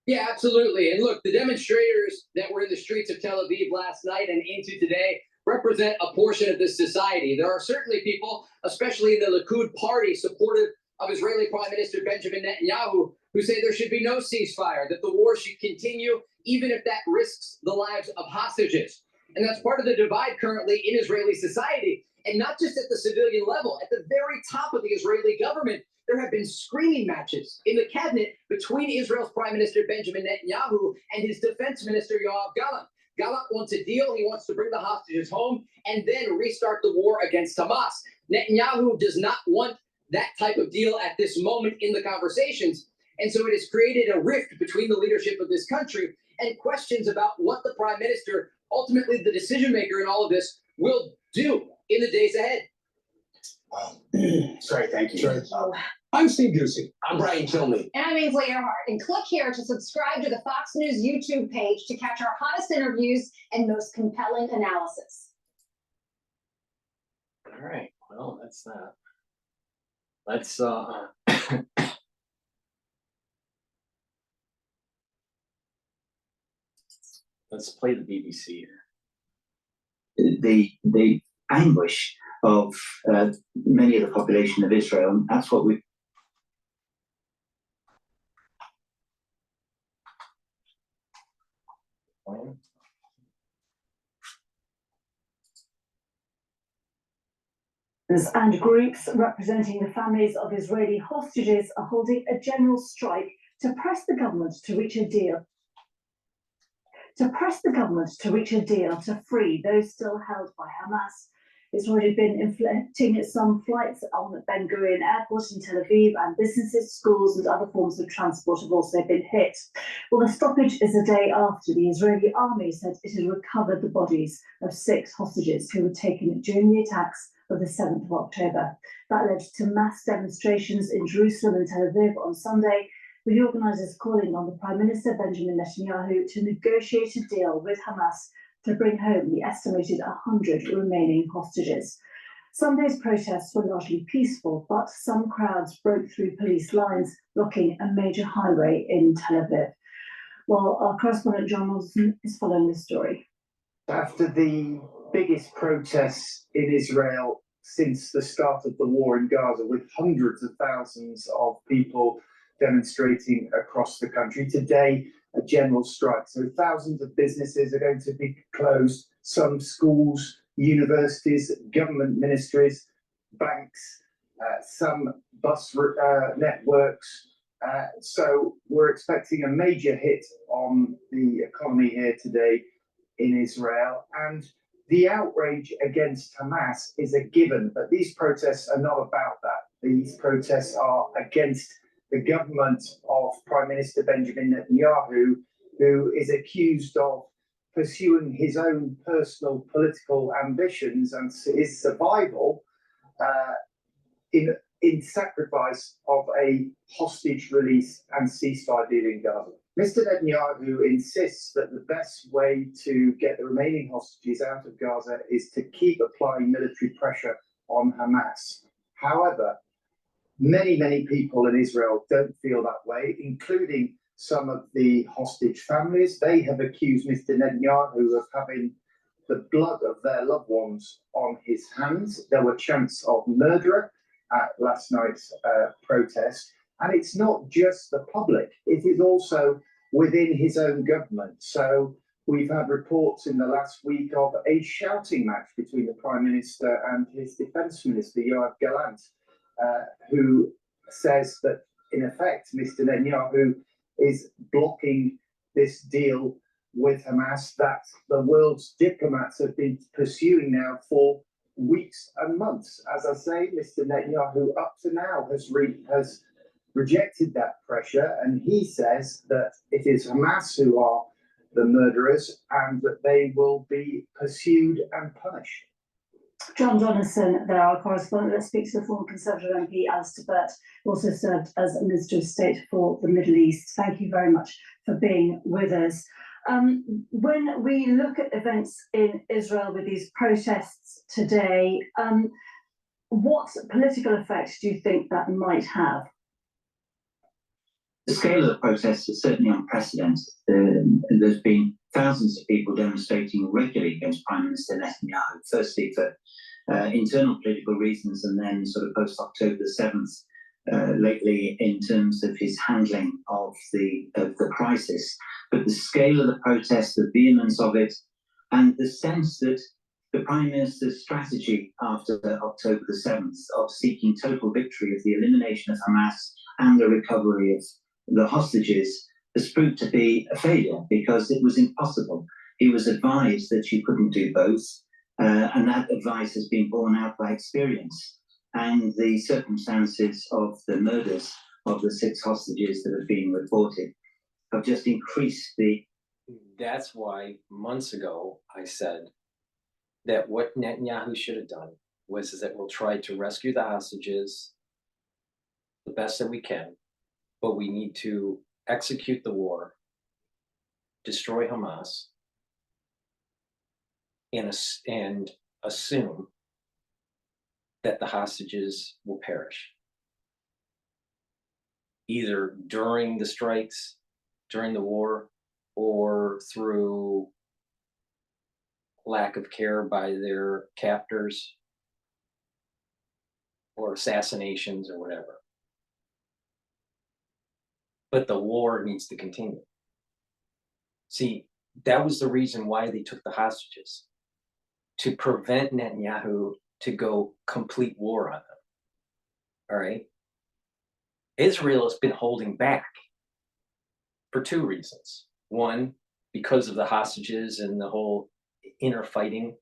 Yeah, absolutely. And look, the demonstrators that were in the streets of Tel Aviv last night and into today represent a portion of this society. There are certainly people, especially in the Likud party, supportive of Israeli Prime Minister Benjamin Netanyahu, who say there should be no ceasefire, that the war should continue, even if that risks the lives of hostages. And that's part of the divide currently in Israeli society, and not just at the civilian level. At the very top of the Israeli government, there have been screaming matches in the cabinet between Israel's Prime Minister Benjamin Netanyahu and his defense minister Yoav Gallant. Gallant wants a deal. He wants to bring the hostages home and then restart the war against Hamas. Netanyahu does not want that type of deal at this moment in the conversations. And so it has created a rift between the leadership of this country and questions about what the prime minister, ultimately the decision maker in all of this, will do in the days ahead. Wow. Sorry, thank you. Sorry. I'm Steve Ducey. I'm Brighteon Channel. And I'm Ainsley Earhart. And click here to subscribe to the Fox News YouTube page to catch our hottest interviews and most compelling analysis. All right. Well, that's that. Let's let's play the BBC here. The anguish of many of the population of Israel, and that's what we. And groups representing the families of Israeli hostages are holding a general strike to press the government to reach a deal. To free those still held by Hamas. It's already been inflicting some flights on Ben Gurion Airport in Tel Aviv, and businesses, schools, and other forms of transport have also been hit. Well, the stoppage is a day after the Israeli army said it had recovered the bodies of 6 hostages who were taken during the attacks of the 7th of October. That led to mass demonstrations in Jerusalem and Tel Aviv on Sunday, with the organisers calling on the Prime Minister Benjamin Netanyahu to negotiate a deal with Hamas to bring home the estimated 100 remaining hostages. Sunday's protests were largely peaceful, but some crowds broke through police lines, blocking a major highway in Tel Aviv. Well, our correspondent John Wilson is following this story. After the biggest protests in Israel since the start of the war in Gaza, with hundreds of thousands of people demonstrating across the country, today a general strike. So thousands of businesses are going to be closed, some schools, universities, government ministries, banks, some bus networks. So we're expecting a major hit on the economy here today in Israel. And the outrage against Hamas is a given, but these protests are not about that. These protests are against the government of Prime Minister Benjamin Netanyahu, who is accused of pursuing his own personal political ambitions and his survival in sacrifice of a hostage release and ceasefire deal in Gaza. Mr. Netanyahu insists that the best way to get the remaining hostages out of Gaza is to keep applying military pressure on Hamas. However, many people in Israel don't feel that way, including some of the hostage families. They have accused Mr. Netanyahu of having the blood of their loved ones on his hands. There were chants of murderer at last night's protest. And it's not just the public, it is also within his own government. So we've had reports in the last week of a shouting match between the Prime Minister and his Defence Minister, Yoav Gallant, who says that, in effect, Mr. Netanyahu is blocking this deal with Hamas that the world's diplomats have been pursuing now for weeks and months. As I say, Mr. Netanyahu up to now has rejected that pressure, and he says that it is Hamas who are the murderers and that they will be pursued and punished. John Donaldson, there, our correspondent, that speaks to the former Conservative MP Alistair Burt, who also served as Minister of State for the Middle East. Thank you very much for being with us. When we look at events in Israel with these protests today, what political effect do you think that might have? The scale of the protests is certainly unprecedented. There's been thousands of people demonstrating regularly against Prime Minister Netanyahu, firstly for internal political reasons, and then sort of post-October the 7th, lately in terms of his handling of the crisis. But the scale of the protest, the vehemence of it, and the sense that the Prime Minister's strategy after October the 7th of seeking total victory of the elimination of Hamas and the recovery of the hostages has proved to be a failure, because it was impossible he was advised that you couldn't do both, and that advice has been borne out by experience. And the circumstances of the murders of the 6 hostages that have been reported have just increased the. That's why months ago I said that what Netanyahu should have done was that we'll try to rescue the hostages the best that we can, but we need to execute the war, destroy Hamas, and assume that the hostages will perish, either during the strikes, during the war, or through lack of care by their captors, or assassinations, or whatever. But the war needs to continue. See, that was the reason why they took the hostages, to prevent Netanyahu to go complete war on them. All right? Israel has been holding back for 2 reasons. One, because of the hostages and the whole inner fighting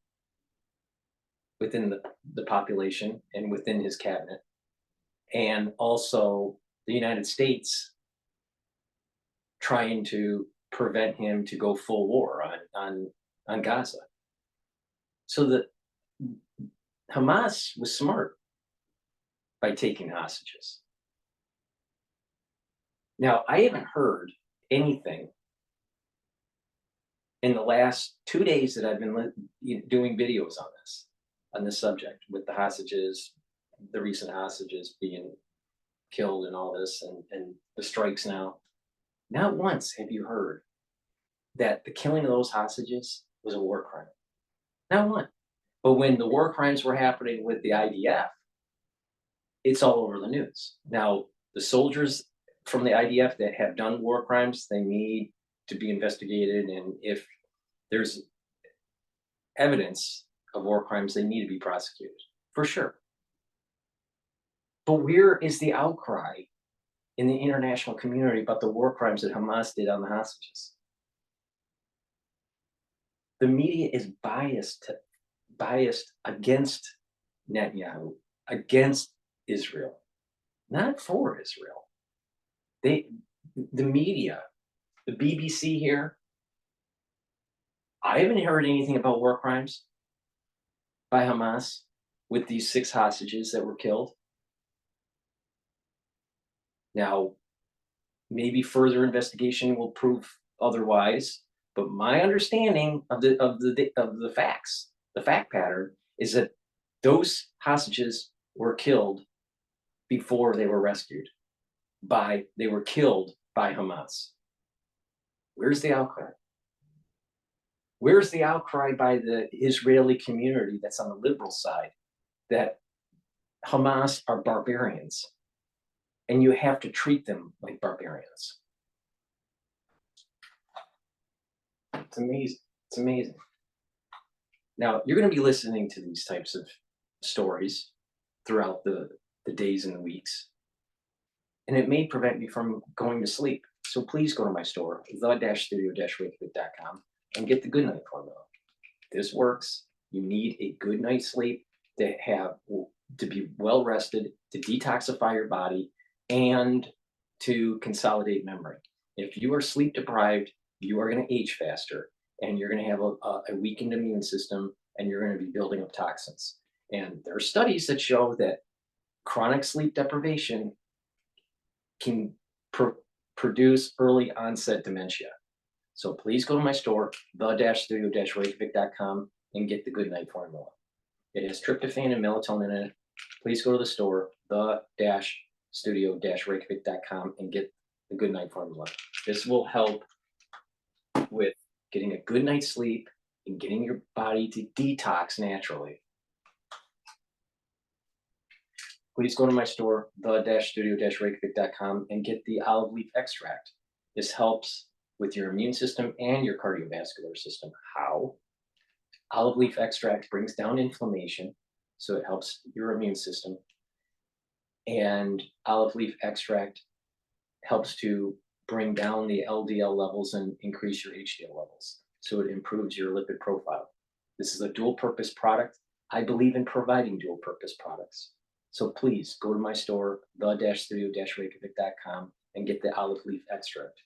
within the population and within his cabinet. And also the United States trying to prevent him to go full war on Gaza. So that Hamas was smart by taking hostages. Now, I haven't heard anything in the last 2 days that I've been doing videos on this subject, with the hostages, the recent hostages being killed and all this, and the strikes now. Not once have you heard that the killing of those hostages was a war crime. Not one. But when the war crimes were happening with the IDF, it's all over the news. Now, the soldiers from the IDF that have done war crimes, they need to be investigated, and if there's evidence of war crimes, they need to be prosecuted, for sure. But where is the outcry in the international community about the war crimes that Hamas did on the hostages? The media is biased against Netanyahu, against Israel, not for Israel. The media, the BBC here, I haven't heard anything about war crimes by Hamas with these 6 hostages that were killed. Now, maybe further investigation will prove otherwise, but my understanding of the facts, the fact pattern, is that those hostages were killed before they were rescued. They were killed by Hamas. Where's the outcry? Where's the outcry by the Israeli community that's on the liberal side that Hamas are barbarians and you have to treat them like barbarians? It's amazing. It's amazing. Now, you're going to be listening to these types of stories throughout the days and the weeks, and it may prevent me from going to sleep. So please go to my store, the-studio-reykjavik.com, and get the Good Night formula. This works. You need a good night's sleep to be well rested, to detoxify your body, and to consolidate memory. If you are sleep deprived, you are going to age faster, and you're going to have a weakened immune system, and you're going to be building up toxins. And there are studies that show that chronic sleep deprivation can produce early onset dementia. So please go to my store, the-studio-reykjavik.com, and get the Good Night formula. It has tryptophan and melatonin in it. Please go to the store, the-studio-reykjavik.com, and get the Good Night formula. This will help with getting a good night's sleep and getting your body to detox naturally. Please go to my store, the-studio-reykjavik.com, and get the olive leaf extract. This helps with your immune system and your cardiovascular system. How? Olive leaf extract brings down inflammation, so it helps your immune system. And olive leaf extract helps to bring down the LDL levels and increase your HDL levels. so it improves your lipid profile. This is a dual purpose product. I believe in providing dual purpose products. So please go to my store, the-studio-reykjavik.com, and get the olive leaf extract.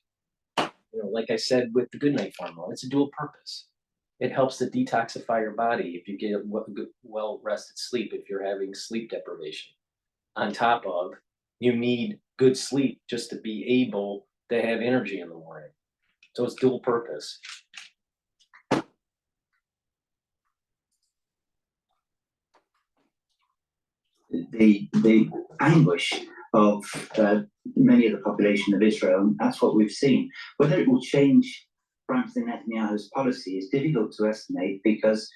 You know, like I said with the Goodnight formula, it's a dual purpose. It helps to detoxify your body if you get well-rested sleep, if you're having sleep deprivation. On top of, you need good sleep just to be able to have energy in the morning. So it's dual purpose. The anguish of many of the population of Israel, and that's what we've seen. Whether it will change Prime Minister Netanyahu's policy is difficult to estimate because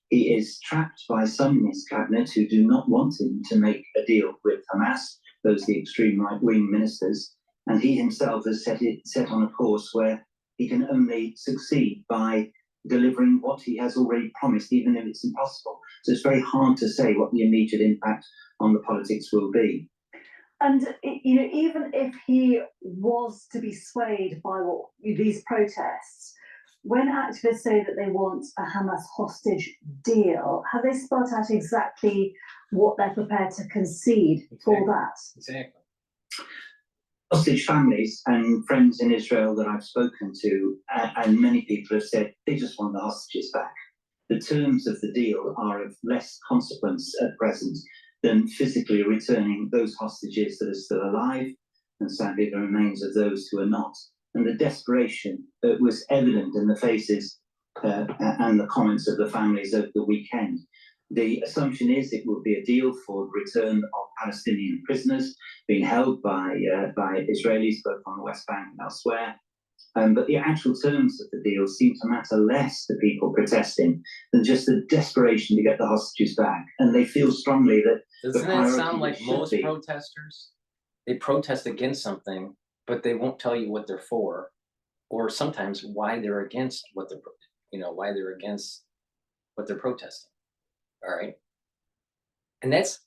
he is trapped by some in his cabinet who do not want him to make a deal with Hamas, those are the extreme right-wing ministers, and he himself has set on a course where he can only succeed by delivering what he has already promised, even if it's impossible. So it's very hard to say what the immediate impact on the politics will be. And you know, even if he was to be swayed by these protests, when activists say that they want a Hamas hostage deal, have they spelled out exactly what they're prepared to concede for that? Exactly. Hostage families and friends in Israel that I've spoken to, and many people have said they just want the hostages back. The terms of the deal are of less consequence at present than physically returning those hostages that are still alive, and sadly the remains of those who are not. And the desperation that was evident in the faces and the comments of the families over the weekend. The assumption is it will be a deal for return of Palestinian prisoners being held by Israelis, both on the West Bank and elsewhere. But the actual terms of the deal seem to matter less to people protesting than just the desperation to get the hostages back. And they feel strongly that doesn't that sound like most protesters? They protest against something, but they won't tell you what they're for, or sometimes why they're against what they're, why they're against what they're protesting. All right, and that's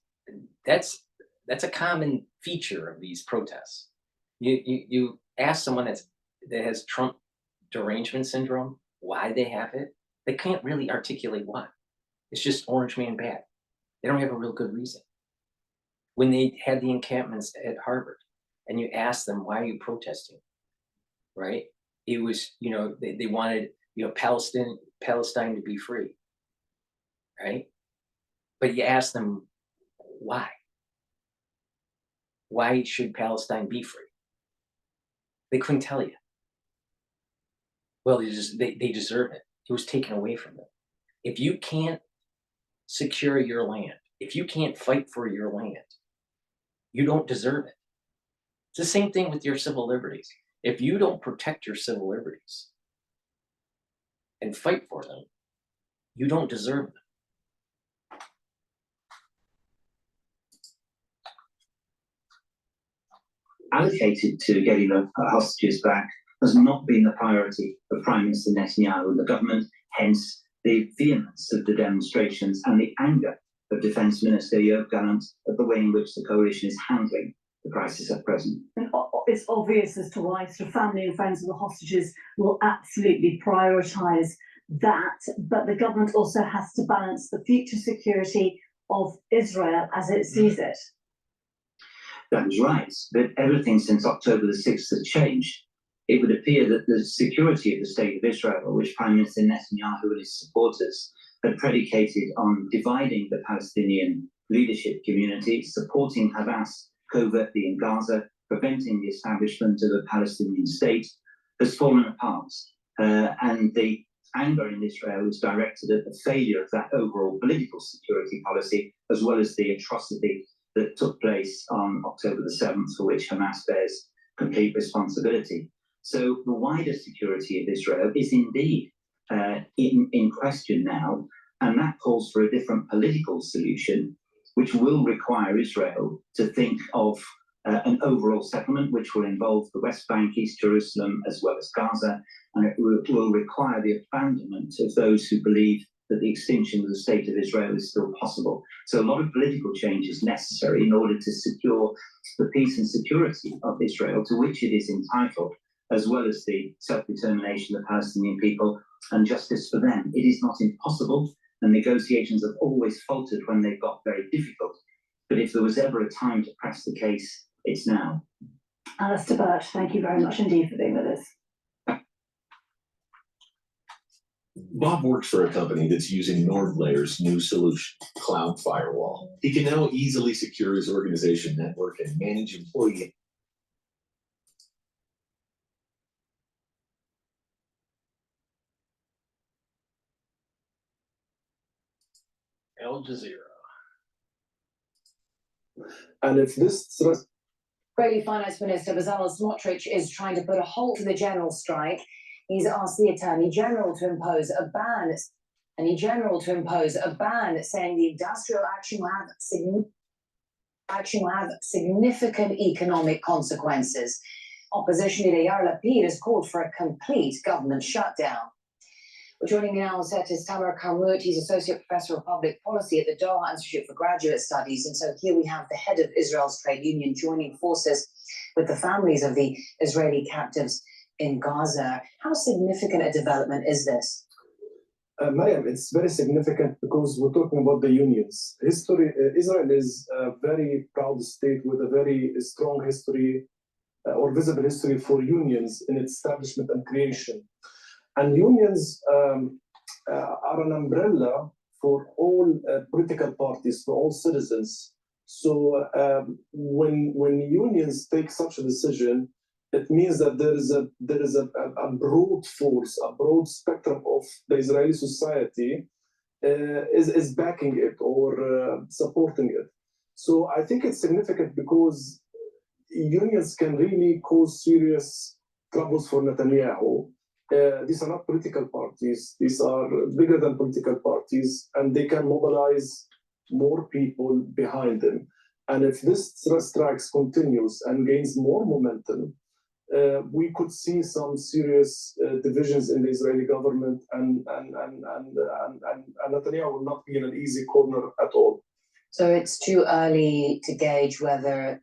a common feature of these protests. You ask someone that has Trump derangement syndrome why they have it, they can't really articulate why. It's just orange man bad. They don't have a real good reason. When they had the encampments at Harvard, and you ask them, why are you protesting? Right? It was, they wanted, Palestine to be free. Right? But you ask them, why? Why should Palestine be free? They couldn't tell you. Well, they deserve it. It was taken away from them. If you can't secure your land, if you can't fight for your land, you don't deserve it. It's the same thing with your civil liberties. If you don't protect your civil liberties and fight for them, you don't deserve them. Allocated to getting the hostages back has not been the priority of Prime Minister Netanyahu and the government, hence the vehemence of the demonstrations and the anger of Defence Minister Yoav Gallant at the way in which the coalition is handling the crisis at present. And it's obvious as to why sort of family and friends of the hostages will absolutely prioritise that, but the government also has to balance the future security of Israel as it sees it. That is right, but everything since October the 6th has changed. It would appear that the security of the state of Israel, which Prime Minister Netanyahu and his supporters had predicated on dividing the Palestinian leadership community, supporting Hamas covertly in Gaza, preventing the establishment of a Palestinian state, has fallen apart. And the anger in Israel is directed at the failure of that overall political security policy, as well as the atrocity that took place on October the 7th, for which Hamas bears complete responsibility. So the wider security of Israel is indeed in question now, and that calls for a different political solution, which will require Israel to think of an overall settlement, which will involve the West Bank, East Jerusalem, as well as Gaza, and it will require the abandonment of those who believe that the extinction of the state of Israel is still possible. So a lot of political change is necessary in order to secure the peace and security of Israel, to which it is entitled, as well as the self-determination of the Palestinian people and justice for them. It is not impossible, and negotiations have always faltered when they've got very difficult. But if there was ever a time to press the case, it's now. Alistair Birch, thank you very much indeed for being with us. Bob works for a company that's using NordLayer's new solution, Cloud Firewall. He can now easily secure his organization network and manage employee. Al Jazeera. And if this threat Israeli Finance Minister Bezalel Smotrich is trying to put a halt to the general strike. He's asked the Attorney General to impose a ban, saying the industrial action will have significant economic consequences. Opposition leader Yair Lapid has called for a complete government shutdown. Well, joining me now on set is Tamer Karmout. He's Associate Professor of Public Policy at the Doha Institute for Graduate Studies. And so here we have the head of Israel's trade union joining forces with the families of the Israeli captives in Gaza. How significant a development is this? Mariam, it's very significant because we're talking about the unions. Israel is a very proud state with a very strong history or visible history for unions in its establishment and creation. And unions are an umbrella for all political parties, for all citizens. So when unions take such a decision, it means that there is a broad force, a broad spectrum of the Israeli society is backing it or supporting it. So I think it's significant because unions can really cause serious troubles for Netanyahu. These are not political parties. These are bigger than political parties, and they can mobilize more people behind them. And if this strikes continues and gains more momentum, we could see some serious divisions in the Israeli government, and Netanyahu will not be in an easy corner at all. So it's too early to gauge whether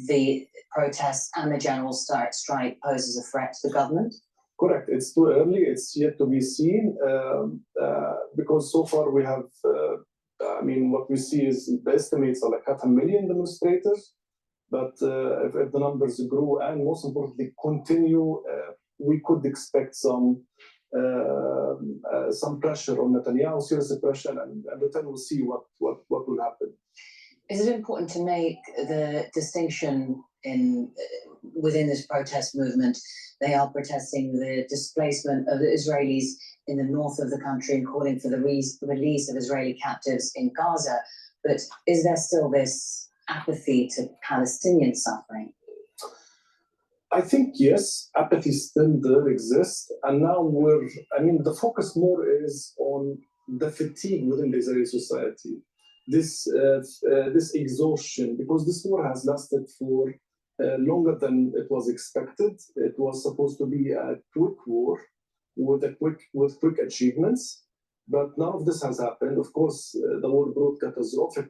the protests and the general strike poses a threat to the government? Correct. It's too early. It's yet to be seen because so far we have, what we see is the estimates are like 500,000 demonstrators. But if the numbers grow and most importantly continue, we could expect some pressure on Netanyahu, serious pressure, and then we'll see what will happen. Is it important to make the distinction within this protest movement? They are protesting the displacement of the Israelis in the north of the country and calling for the release of Israeli captives in Gaza. But is there still this apathy to Palestinian suffering? I think yes, apathy still there exists, and now the focus more is on the fatigue within the Israeli society, this exhaustion, because this war has lasted for longer than it was expected. It was supposed to be a quick war with quick achievements, but none of this has happened. Of course, the war brought catastrophic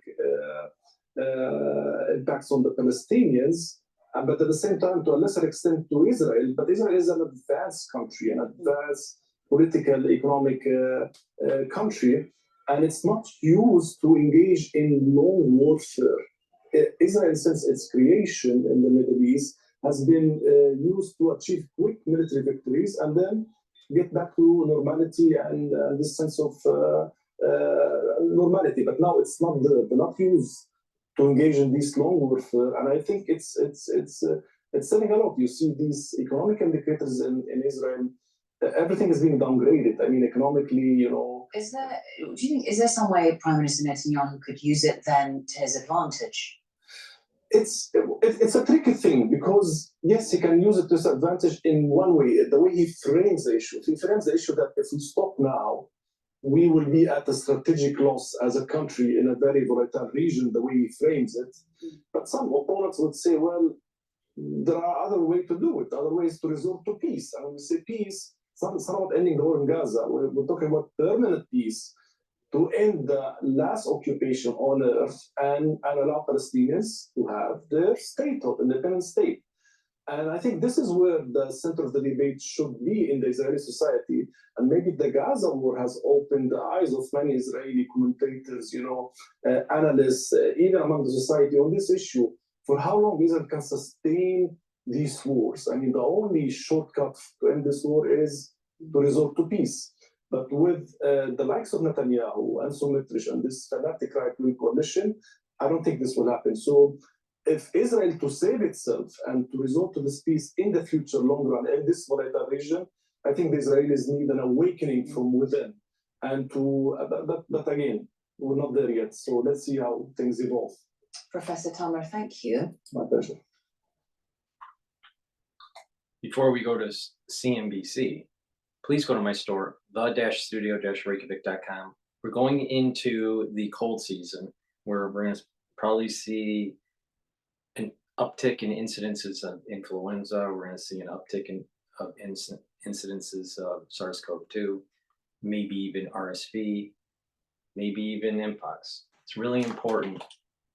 impacts on the Palestinians, but at the same time, to a lesser extent, to Israel. But Israel is an advanced country, an advanced political, economic country, and it's not used to engage in long warfare. Israel, since its creation in the Middle East, has been used to achieve quick military victories and then get back to normality and this sense of normality. But now it's not there. They're not used to engage in these long warfare, and I think it's telling a lot. You see these economic indicators in Israel. Everything is being downgraded. Economically, do you think is there some way Prime Minister Netanyahu could use it then to his advantage? It's a tricky thing because yes, he can use it to his advantage in one way. The way he frames the issue. He frames the issue that if we stop now, we will be at a strategic loss as a country in a very volatile region, the way he frames it. But some opponents would say, well, there are other ways to do it, other ways to resort to peace. And when we say peace, it's not about ending the war in Gaza. We're talking about permanent peace to end the last occupation on earth and allow Palestinians to have their statehood, independent state. And I think this is where the center of the debate should be in the Israeli society. And maybe the Gaza war has opened the eyes of many Israeli commentators, analysts, even among the society on this issue. For how long Israel can sustain these wars? I mean, the only shortcut to end this war is to resort to peace. But with the likes of Netanyahu and Sumtrich and this fanatic right-wing coalition, I don't think this will happen. So if Israel to save itself and to resort to this peace in the future, long run, in this volatile region, I think the Israelis need an awakening from within. And but again, we're not there yet. So let's see how things evolve. Professor Tamer, thank you. My pleasure. Before we go to CNBC, please go to my store, the-studio-reykjavik.com. We're going into the cold season where we're going to probably see an uptick in incidences of influenza. We're going to see an uptick in incidences of SARS-CoV-2, maybe even RSV, maybe even Mpox. It's really important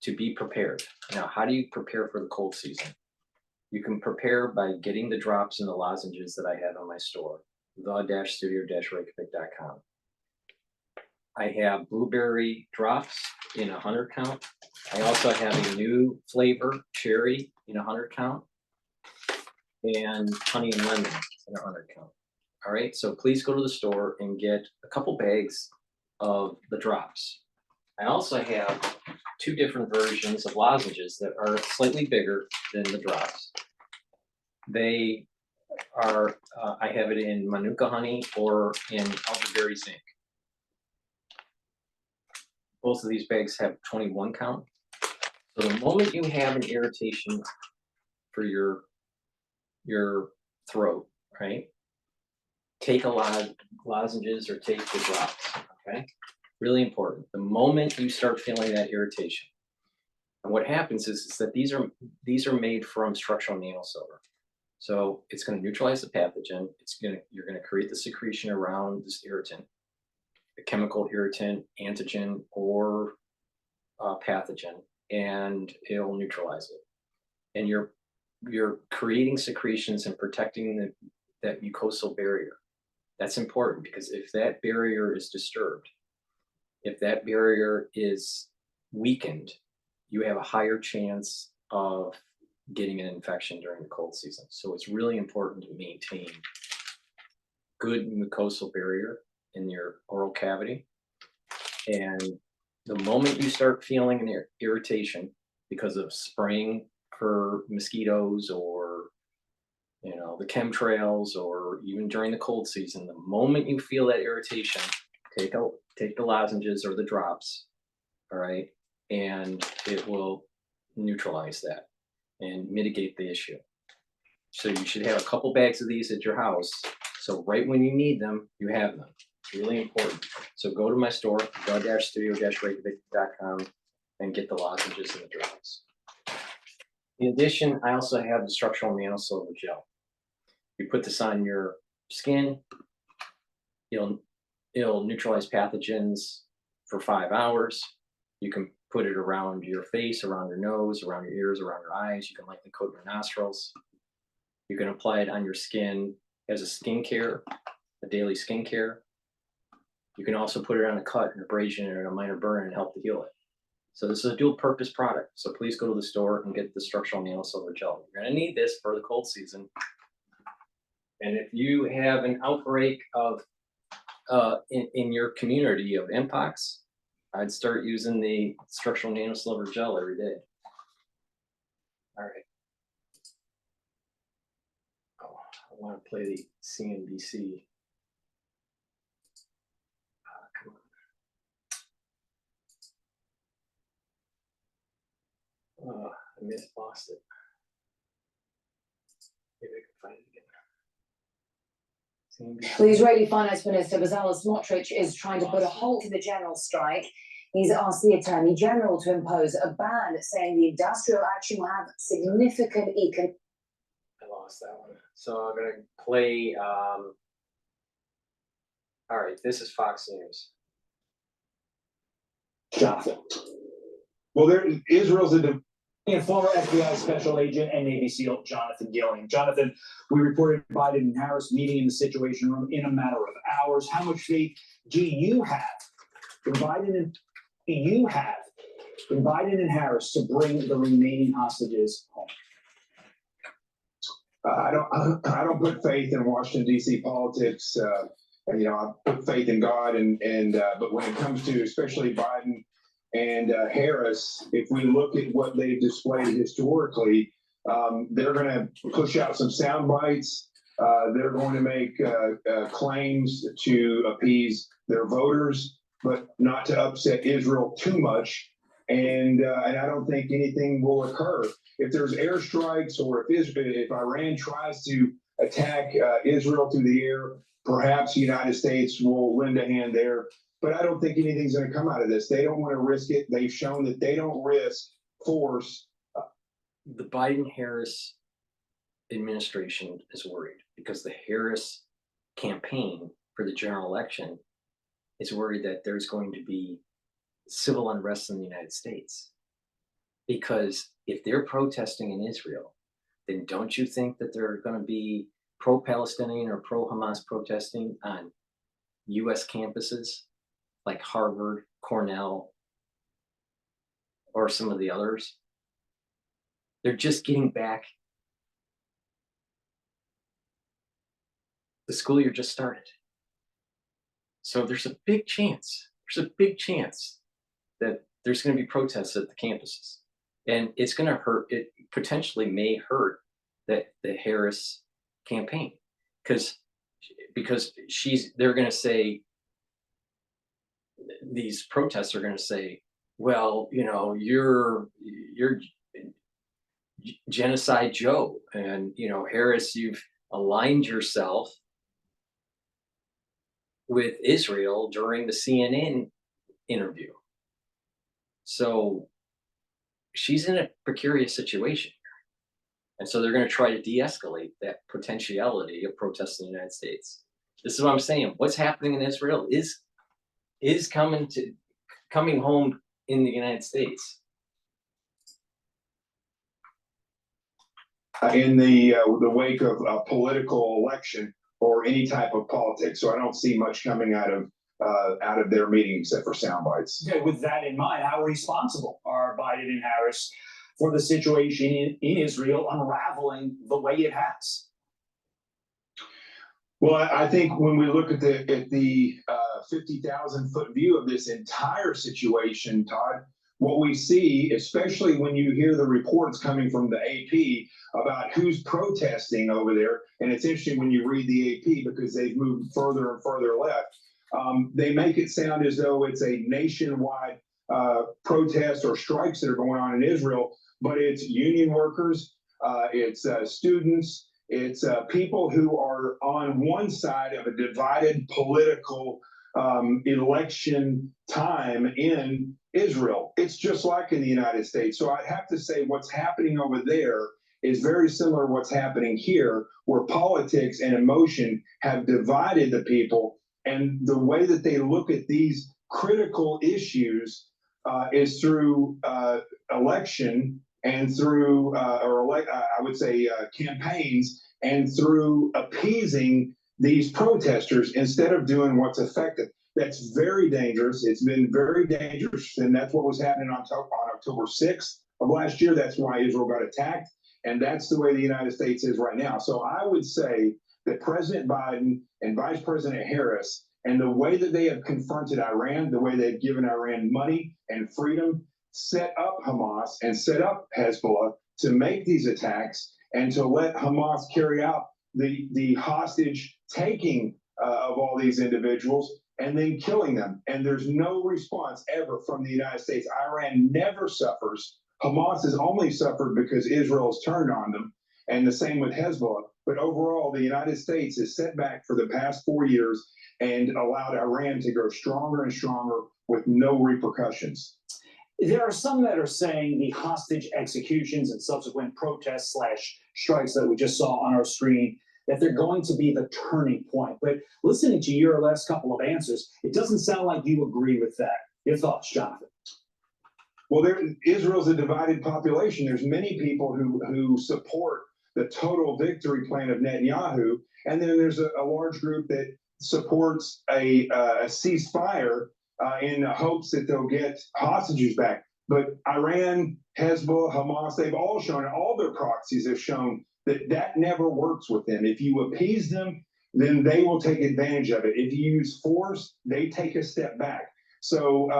to be prepared. Now, how do you prepare for the cold season? You can prepare by getting the drops and the lozenges that I have on my store, the-studio-reykjavik.com. I have blueberry drops in 100 count. I also have a new flavor, cherry, in 100 count, and honey and lemon in 100 count. All right, so please go to the store and get a couple bags of the drops. I also have 2 different versions of lozenges that are slightly bigger than the drops. They are, I have it in Manuka honey or in elderberry zinc. Both of these bags have 21 count. So the moment you have an irritation for your throat, right? Take a lot of lozenges or take the drops, okay? Really important. The moment you start feeling that irritation, and what happens is that these are made from structural nanosilver. So it's going to neutralize the pathogen. You're going to create the secretion around this irritant, a chemical irritant, antigen, or pathogen, and it'll neutralize it. And you're creating secretions and protecting that mucosal barrier. That's important because if that barrier is disturbed, if that barrier is weakened, you have a higher chance of getting an infection during the cold season. So it's really important to maintain good mucosal barrier in your oral cavity. And the moment you start feeling an irritation because of spraying for mosquitoes or the chemtrails, or even during the cold season, the moment you feel that irritation, take the lozenges or the drops, all right, and it will neutralize that and mitigate the issue. So you should have a couple bags of these at your house. So right when you need them, you have them. It's really important. So go to my store, the-studio-reykjavik.com, and get the lozenges and the drops. In addition, I also have the structural nanosilver gel. You put this on your skin, it'll neutralize pathogens for 5 hours. You can put it around your face, around your nose, around your ears, around your eyes. You can lightly coat your nostrils. You can apply it on your skin as a skincare, a daily skincare. You can also put it on a cut, an abrasion, or a minor burn and help to heal it. So this is a dual purpose product. So please go to the store and get the structural nanosilver gel. You're gonna need this for the cold season. And if you have an outbreak of in your community of Mpox, I'd start using the structural nanosilver gel every day. All right. Oh, I want to play the CNBC. Come on. I lost it. Maybe I can find it again. Well, the Israeli Finance Minister Bezalel Smotrich is trying to put a halt to the general strike. He's asked the Attorney General to impose a ban, saying the industrial action will have significant economic. I lost that one. So I'm going to play. All right, this is Fox News. Well, Israel's And former FBI Special Agent and Navy SEAL Jonathan Gilliam. Jonathan, we reported Biden and Harris meeting in the Situation Room in a matter of hours. How much faith do you have in Biden and Harris to bring the remaining hostages home? I don't put faith in Washington D.C. politics. I put faith in God, but when it comes to especially Biden and Harris, if we look at what they've displayed historically, they're going to push out some sound bites. They're going to make claims to appease their voters, but not to upset Israel too much. And I don't think anything will occur. If there's airstrikes or if Iran tries to attack Israel through the air, perhaps the United States will lend a hand there. But I don't think anything's going to come out of this. They don't want to risk it. They've shown that they don't risk force. The Biden-Harris administration is worried because the Harris campaign for the general election is worried that there's going to be civil unrest in the United States. Because if they're protesting in Israel, then don't you think that there are going to be pro-Palestinian or pro-Hamas protesting on U.S. campuses like Harvard, Cornell, or some of the others? They're just getting back. The school year just started. So there's a big chance that there's going to be protests at the campuses. And it's going to hurt, it potentially may hurt the Harris campaign because they're going to say, these protests are going to say, well, you're Genocide Joe, and Harris, you've aligned yourself with Israel during the CNN interview. So she's in a precarious situation. And so they're going to try to de-escalate that potentiality of protests in the United States. This is what I'm saying. What's happening in Israel is coming home in the United States. In the wake of a political election or any type of politics. So I don't see much coming out of their meeting except for sound bites. Okay, with that in mind, how responsible are Biden and Harris for the situation in Israel unraveling the way it has? Well, I think when we look at the 50,000-foot view of this entire situation, Todd, what we see, especially when you hear the reports coming from the AP about who's protesting over there, and it's interesting when you read the AP because they've moved further and further left, they make it sound as though it's a nationwide protest or strikes that are going on in Israel, but it's union workers, it's students, it's people who are on one side of a divided political election time in Israel. It's just like in the United States. So I'd have to say what's happening over there is very similar to what's happening here, where politics and emotion have divided the people. And the way that they look at these critical issues is through election and through, campaigns and through appeasing these protesters instead of doing what's effective. That's very dangerous. It's been very dangerous, and that's what was happening on October 6th of last year. That's why Israel got attacked, and that's the way the United States is right now. So I would say that President Biden and Vice President Harris, and the way that they have confronted Iran, the way they've given Iran money and freedom, set up Hamas and set up Hezbollah to make these attacks and to let Hamas carry out the hostage taking of all these individuals and then killing them. And there's no response ever from the United States. Iran never suffers. Hamas has only suffered because Israel has turned on them, and the same with Hezbollah. But overall, the United States has set back for the past 4 years and allowed Iran to grow stronger and stronger with no repercussions. There are some that are saying the hostage executions and subsequent protests / strikes that we just saw on our screen, that they're going to be the turning point. But listening to your last couple of answers, it doesn't sound like you agree with that. Your thoughts, Jonathan? Well, Israel's a divided population. There's many people who support the total victory plan of Netanyahu, and then there's a large group that supports a ceasefire in the hopes that they'll get hostages back. But Iran, Hezbollah, Hamas, they've all shown, all their proxies have shown that never works with them. If you appease them, then they will take advantage of it. If you use force, they take a step back. So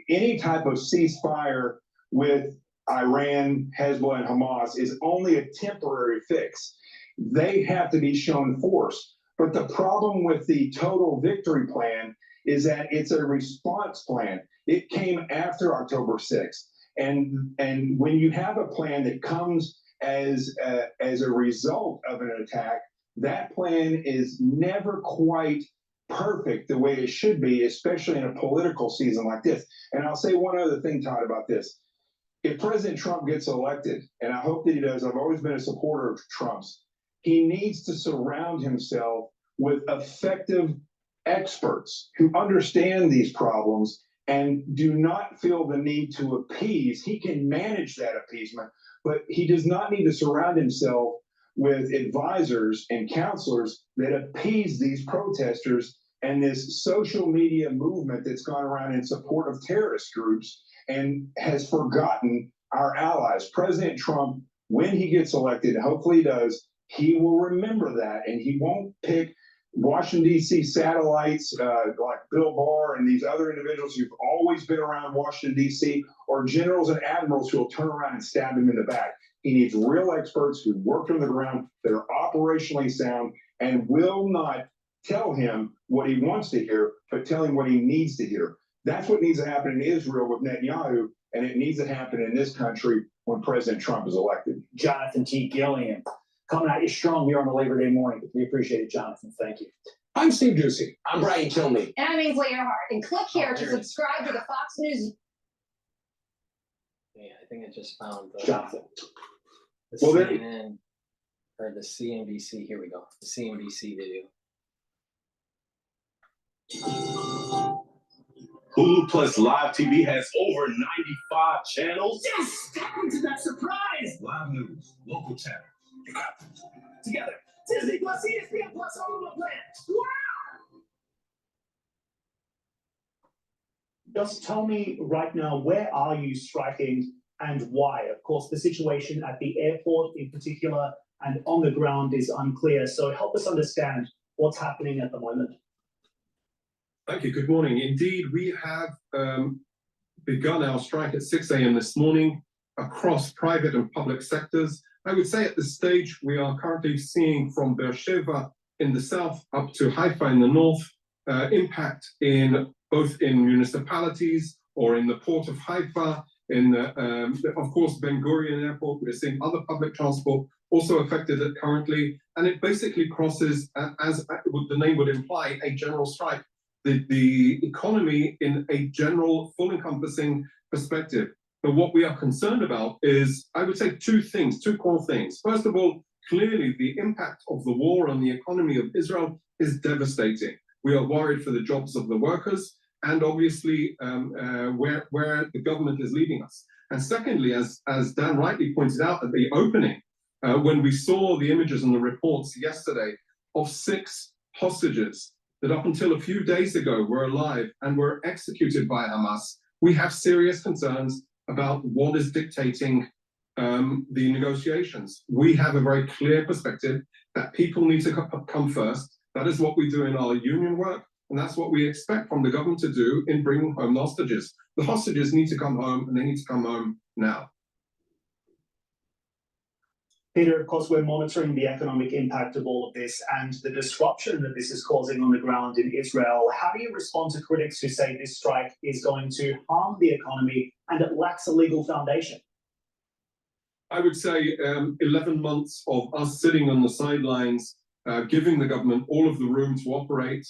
any type of ceasefire with Iran, Hezbollah, and Hamas is only a temporary fix. They have to be shown force. But the problem with the total victory plan is that it's a response plan. It came after October 6th. And when you have a plan that comes as a result of an attack, that plan is never quite perfect the way it should be, especially in a political season like this. And I'll say one other thing, Todd, about this. If President Trump gets elected, and I hope that he does, I've always been a supporter of Trump's, he needs to surround himself with effective experts who understand these problems and do not feel the need to appease. He can manage that appeasement, but he does not need to surround himself with advisors and counselors that appease these protesters and this social media movement that's gone around in support of terrorist groups and has forgotten our allies. President Trump, when he gets elected, hopefully he does, he will remember that, and he won't pick Washington, D.C. satellites like Bill Barr and these other individuals who've always been around Washington, D.C., or generals and admirals who will turn around and stab him in the back. He needs real experts who work on the ground, that are operationally sound, and will not tell him what he wants to hear, but tell him what he needs to hear. That's what needs to happen in Israel with Netanyahu, and it needs to happen in this country when President Trump is elected. Jonathan T. Gilliam, coming at you strong here on a Labor Day morning. We appreciate it, Jonathan. Thank you. I'm Steve Ducey. I'm Brian Kilmeade. And I'm Ainsley Earhart. And click here to there it subscribe to the Fox News. Yeah, I think I just found Jonathan. the Well, there- CNN or the CNBC. Here we go. The CNBC video. Hulu Plus Live TV has over 95 channels. Yes, step into that surprise. Live news, local channels. You got it. Together. Disney Plus, ESPN Plus, all in one plan. Wow. Just tell me right now, where are you striking and why? Of course, the situation at the airport in particular and on the ground is unclear. So help us understand what's happening at the moment. Thank you. Good morning. Indeed, we have begun our strike at 6 a.m. this morning across private and public sectors. I would say at this stage, we are currently seeing from Beersheba in the south up to Haifa in the north, impact in both in municipalities or in the port of Haifa, in the, of course, Ben Gurion Airport. We're seeing other public transport also affected currently, and it basically crosses, as the name would imply, a general strike. The economy in a general, full-encompassing perspective. But what we are concerned about is, I would say, two core things. First of all, clearly the impact of the war on the economy of Israel is devastating. We are worried for the jobs of the workers and obviously where the government is leading us. And secondly, as Dan rightly pointed out at the opening, when we saw the images and the reports yesterday of 6 hostages that up until a few days ago were alive and were executed by Hamas, we have serious concerns about what is dictating the negotiations. We have a very clear perspective that people need to come first. That is what we do in our union work, and that's what we expect from the government to do in bringing home the hostages. The hostages need to come home, and they need to come home now. Peter, of course, we're monitoring the economic impact of all of this and the disruption that this is causing on the ground in Israel. How do you respond to critics who say this strike is going to harm the economy and it lacks a legal foundation? I would say 11 months of us sitting on the sidelines, giving the government all of the room to operate,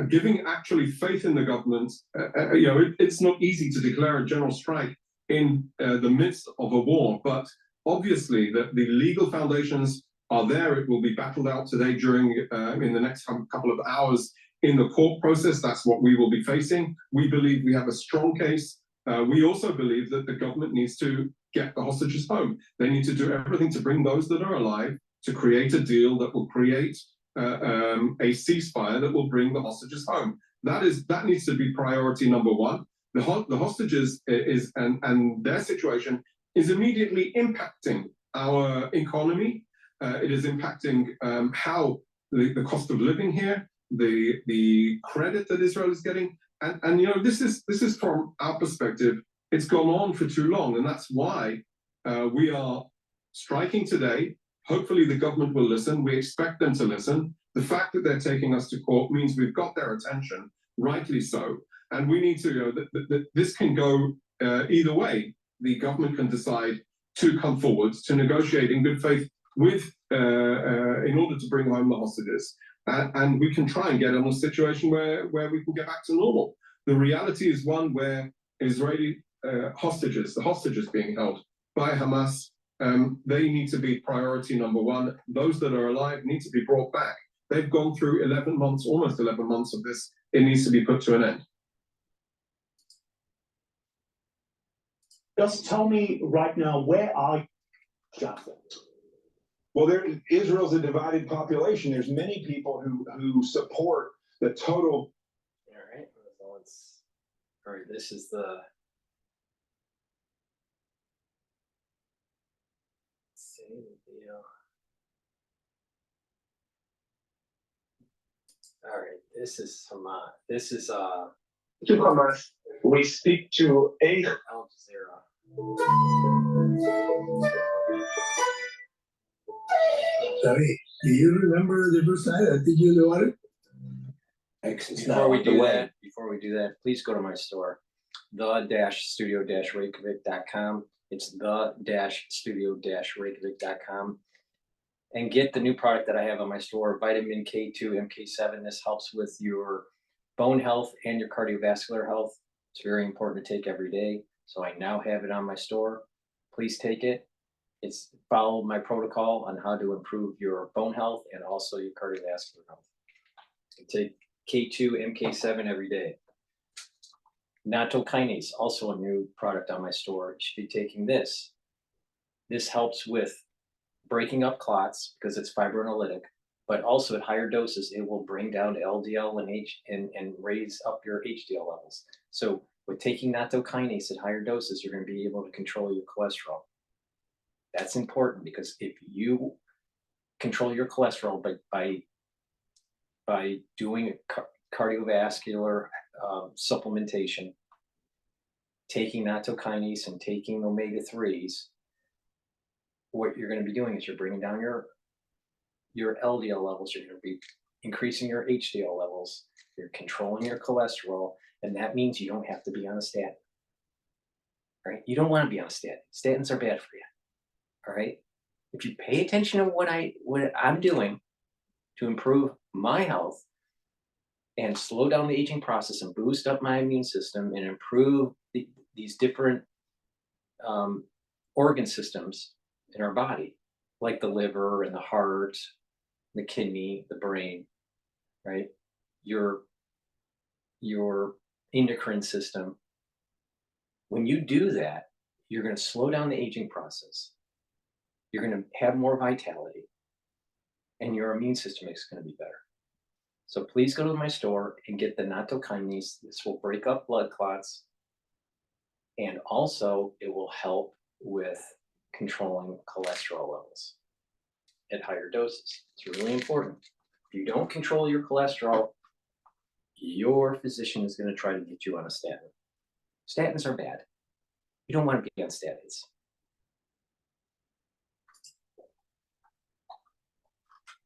giving actually faith in the government. It's not easy to declare a general strike in the midst of a war, but obviously, the legal foundations are there. It will be battled out today during in the next couple of hours in the court process. That's what we will be facing. We believe we have a strong case We also believe that the government needs to get the hostages home. They need to do everything to bring those that are alive, to create a deal that will create a ceasefire that will bring the hostages home. That needs to be priority number one. The hostages and their situation is immediately impacting our economy. It is impacting how the cost of living here, the credit that Israel is getting, and you know, this is from our perspective. It's gone on for too long, and that's why we are striking today. Hopefully, the government will listen. We expect them to listen. The fact that they're taking us to court means we've got their attention, rightly so. And we need to, you know, this can go either way. The government can decide to come forward to negotiate in good faith with, in order to bring home the hostages. And we can try and get in a situation where we can get back to normal. The reality is one where Israeli hostages, the hostages being held by Hamas, they need to be priority number one. Those that are alive need to be brought back. They've gone through 11 months, almost 11 months of this. It needs to be put to an end. Just tell me right now, where are you, Jonathan? Well, Israel's a divided population. There's many people who support the total. All right. All right. This is the. Same deal. All right. This is Hamas. This is To Hamas, we speak to a Al Jazeera. Sorry, do you remember the first time I think you know it? Before we do that, please go to my store, the-studio-reykjavik.com. It's the-studio-reykjavik.com. And get the new product that I have on my store, vitamin K2, MK7. This helps with your bone health and your cardiovascular health. It's very important to take every day. So I now have it on my store. Please take it. It's follow my protocol on how to improve your bone health and also your cardiovascular health. You take K2, MK7 every day. Natto kinase, also a new product on my store. You should be taking this. This helps with breaking up clots because it's fibrinolytic, but also at higher doses, it will bring down LDL and raise up your HDL levels. So with taking natto kinase at higher doses, you're going to be able to control your cholesterol. That's important because if you control your cholesterol by doing cardiovascular supplementation, taking natto kinase and taking omega-3s, what you're going to be doing is you're bringing down your LDL levels, you're going to be increasing your HDL levels, you're controlling your cholesterol, and that means you don't have to be on a statin. Right? You don't want to be on a statin. Statins are bad for you. All right. If you pay attention to what I'm doing to improve my health and slow down the aging process and boost up my immune system and improve these different organ systems in our body, like the liver and the heart, the kidney, the brain, right? Your endocrine system. When you do that, you're going to slow down the aging process. You're going to have more vitality, and your immune system is going to be better. So please go to my store and get the natto kinase. This will break up blood clots, and also it will help with controlling cholesterol levels at higher doses. It's really important. If you don't control your cholesterol, your physician is going to try to get you on a statin. Statins are bad. You don't want to be on statins.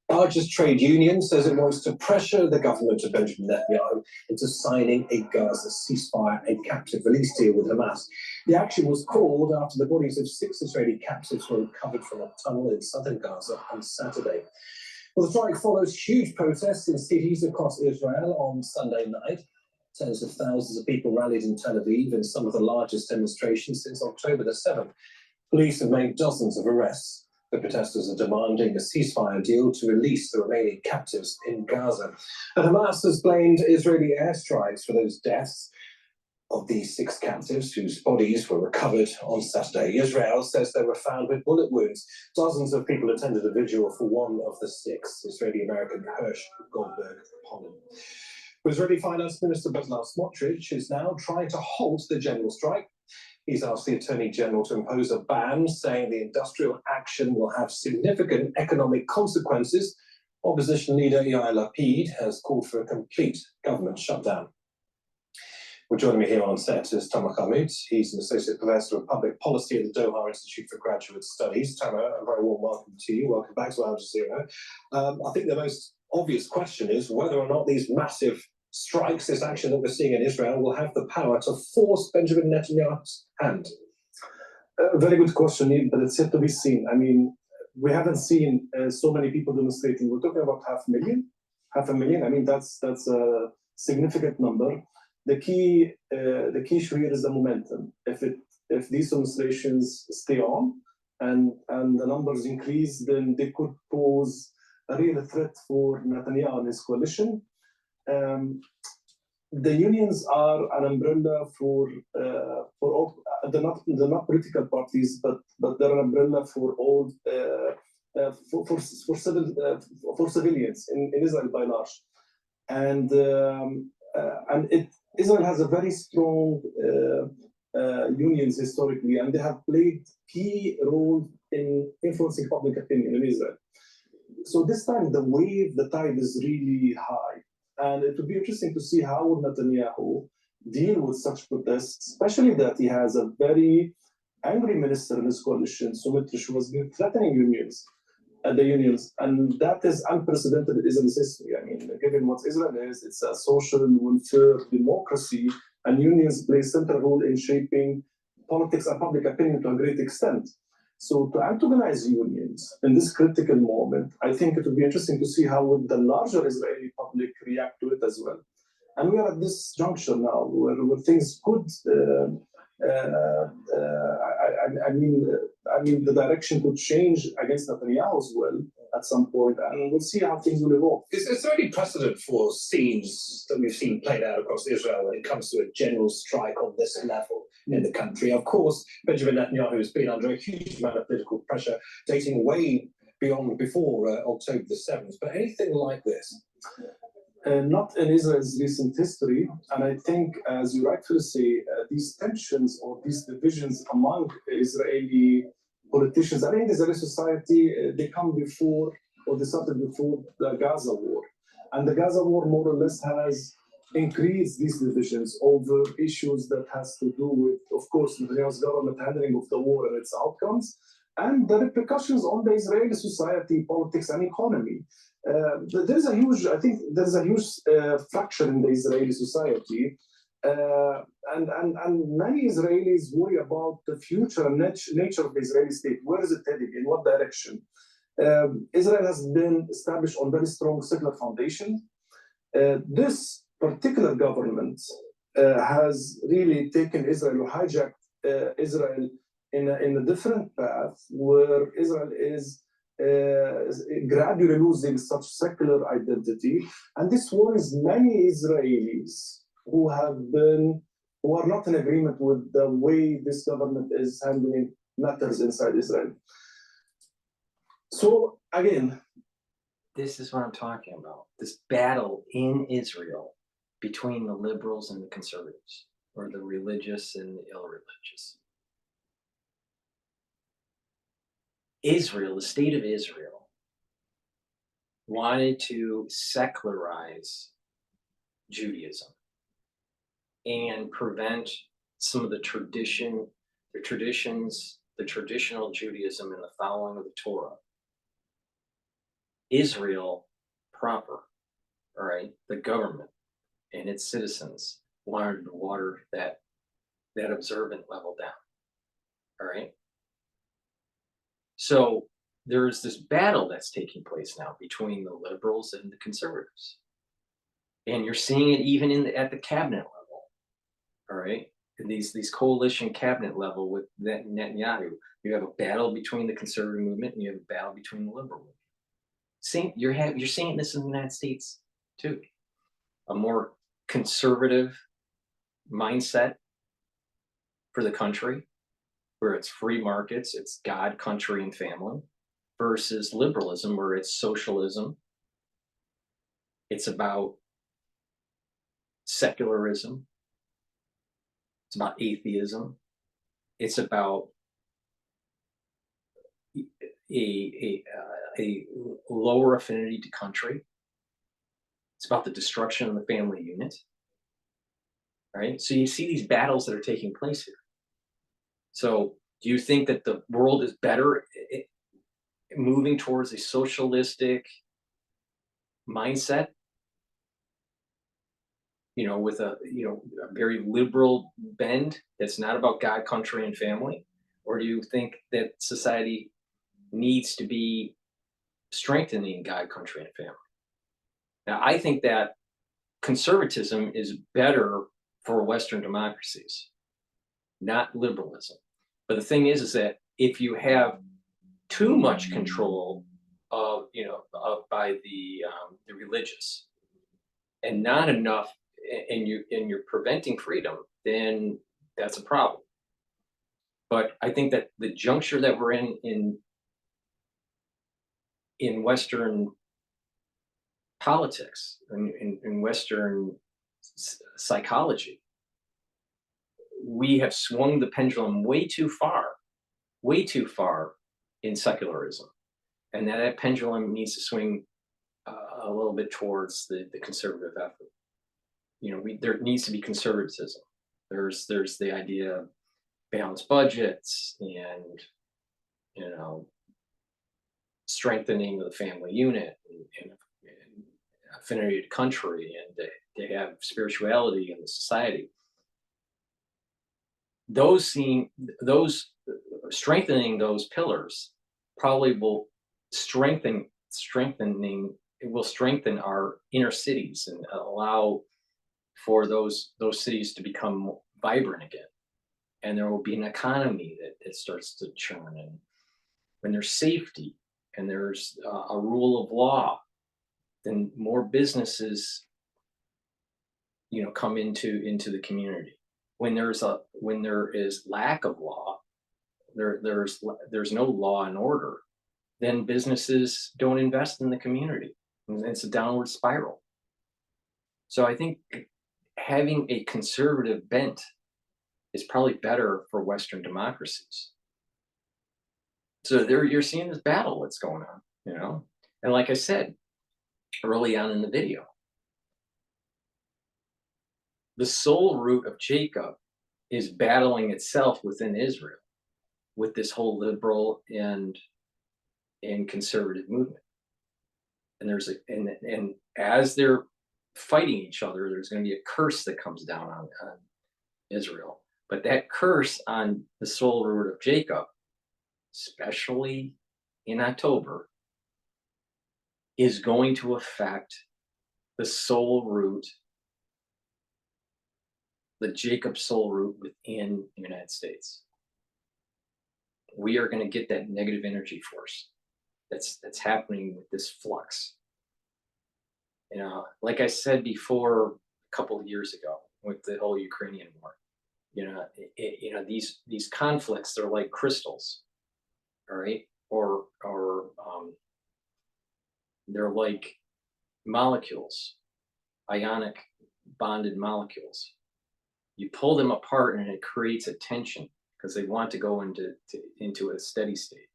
Largest trade union says it wants to pressure the government of Benjamin Netanyahu into signing a Gaza ceasefire and captive release deal with Hamas. The action was called after the bodies of 6 Israeli captives were recovered from a tunnel in southern Gaza on Saturday. Well, the strike follows huge protests in cities across Israel on Sunday night. Tens of thousands of people rallied in Tel Aviv in some of the largest demonstrations since October the 7th. Police have made dozens of arrests. The protesters are demanding a ceasefire deal to release the remaining captives in Gaza. And Hamas has blamed Israeli airstrikes for those deaths. of these 6 captives, whose bodies were recovered on Saturday. Israel says they were found with bullet wounds. Dozens of people attended a vigil for one of the 6, Israeli-American Hirsch Goldberg Pollen. Israeli Finance Minister Bezalel Smotrich is now trying to halt the general strike. He's asked the Attorney General to impose a ban, saying the industrial action will have significant economic consequences. Opposition leader Yair Lapid has called for a complete government shutdown. Well, joining me here on set is Tamer Hammoud. He's an Associate Professor of Public Policy at the Doha Institute for Graduate Studies. Tamer, a very warm welcome to you. Welcome back to Al Jazeera. I think the most obvious question is whether or not these massive strikes, this action that we're seeing in Israel, will have the power to force Benjamin Netanyahu's hand. Very good question, Neil, but it's yet to be seen. I mean, we haven't seen so many people demonstrating. We're talking about 500,000. I mean, that's a significant number. The key issue here is the momentum. If these demonstrations stay on and the numbers increase, then they could pose a real threat for Netanyahu and his coalition. The unions are an umbrella for all. They're not political parties, but they're an umbrella for all for civilians in Israel by large, and Israel has a very strong unions historically, and they have played key role in influencing public opinion in Israel. So this time the tide is really high. And it would be interesting to see how would Netanyahu deal with such protests, especially that he has a very angry minister in his coalition, Smotrich, who has been threatening the unions, and that is unprecedented in Israel's history. I mean, given what Israel is, it's a social welfare democracy, and unions play a central role in shaping politics and public opinion to a great extent. So to antagonize unions in this critical moment, I think it would be interesting to see how would the larger Israeli public react to it as well. And we are at this juncture now where things could, I mean, the direction could change against Netanyahu as well at some point, and we'll see how things will evolve. Is there any precedent for scenes that we've seen played out across Israel when it comes to a general strike on this level in the country? Of course, Benjamin Netanyahu has been under a huge amount of political pressure dating way before October the 7th, but anything like this? Not in Israel's recent history, and I think, as you rightfully say, these tensions or these divisions among Israeli politicians, I think Israeli society, they come before, or they started before the Gaza war. And the Gaza war more or less has increased these divisions over issues that has to do with, of course, Netanyahu's government handling of the war and its outcomes, and the repercussions on the Israeli society, politics, and economy. There's a huge fracture in the Israeli society, and many Israelis worry about the future and nature of the Israeli state. Where is it heading? In what direction? Israel has been established on very strong secular foundation. This particular government has really taken Israel, or hijacked Israel in a different path, where Israel is gradually losing such secular identity, and this worries many Israelis who are not in agreement with the way this government is handling matters inside Israel. So again, this is what I'm talking about. This battle in Israel between the liberals and the conservatives, or the religious and the ill-religious. Israel, the state of Israel, wanted to secularize Judaism and prevent some of the traditional Judaism and the following of the Torah. Israel proper, all right, the government and its citizens wanted to water that observant level down, all right? So there's this battle that's taking place now between the liberals and the conservatives. And you're seeing it even at the cabinet level, all right? And these coalition cabinet level with Netanyahu, you have a battle between the conservative movement and you have a battle between the liberal movement. You're seeing this in the United States too. A more conservative mindset for the country, where it's free markets, it's God, country, and family, versus liberalism, where it's socialism. It's about secularism. It's about atheism. It's about a lower affinity to country. It's about the destruction of the family unit. Right? So you see these battles that are taking place here. So do you think that the world is better moving towards a socialistic mindset? With a very liberal bend that's not about God, country, and family? Or do you think that society needs to be strengthening God, country, and family? Now, I think that conservatism is better for Western democracies, not liberalism. But the thing is that if you have too much control by the religious, and not enough, and you're preventing freedom, then that's a problem. But I think that the juncture that we're in Western politics, in Western psychology, we have swung the pendulum way too far in secularism, and that pendulum needs to swing a little bit towards the conservative effort. There needs to be conservatism. There's the idea of balanced budgets and strengthening the family unit and affinity to country, and to have spirituality in the society. Strengthening those pillars probably will strengthen our inner cities and allow for those cities to become vibrant again. And there will be an economy that starts to churn. And when there's safety and there's a rule of law, then more businesses, come into the community. When there is lack of law, there's no law and order, then businesses don't invest in the community. And it's a downward spiral. So I think having a conservative bent is probably better for Western democracies. So you're seeing this battle that's going on, And like I said early on in the video, the soul root of Jacob is battling itself within Israel with this whole liberal and conservative movement. And and as they're fighting each other, there's going to be a curse that comes down on Israel. But that curse on the soul root of Jacob, especially in October, is going to affect the soul root, the Jacob soul root within the United States. We are going to get that negative energy force that's happening with this flux. Like I said before, a couple of years ago with the whole Ukrainian war, these conflicts, they're like crystals, all right, or they're like molecules, ionic bonded molecules. You pull them apart and it creates a tension because they want to go into a steady state.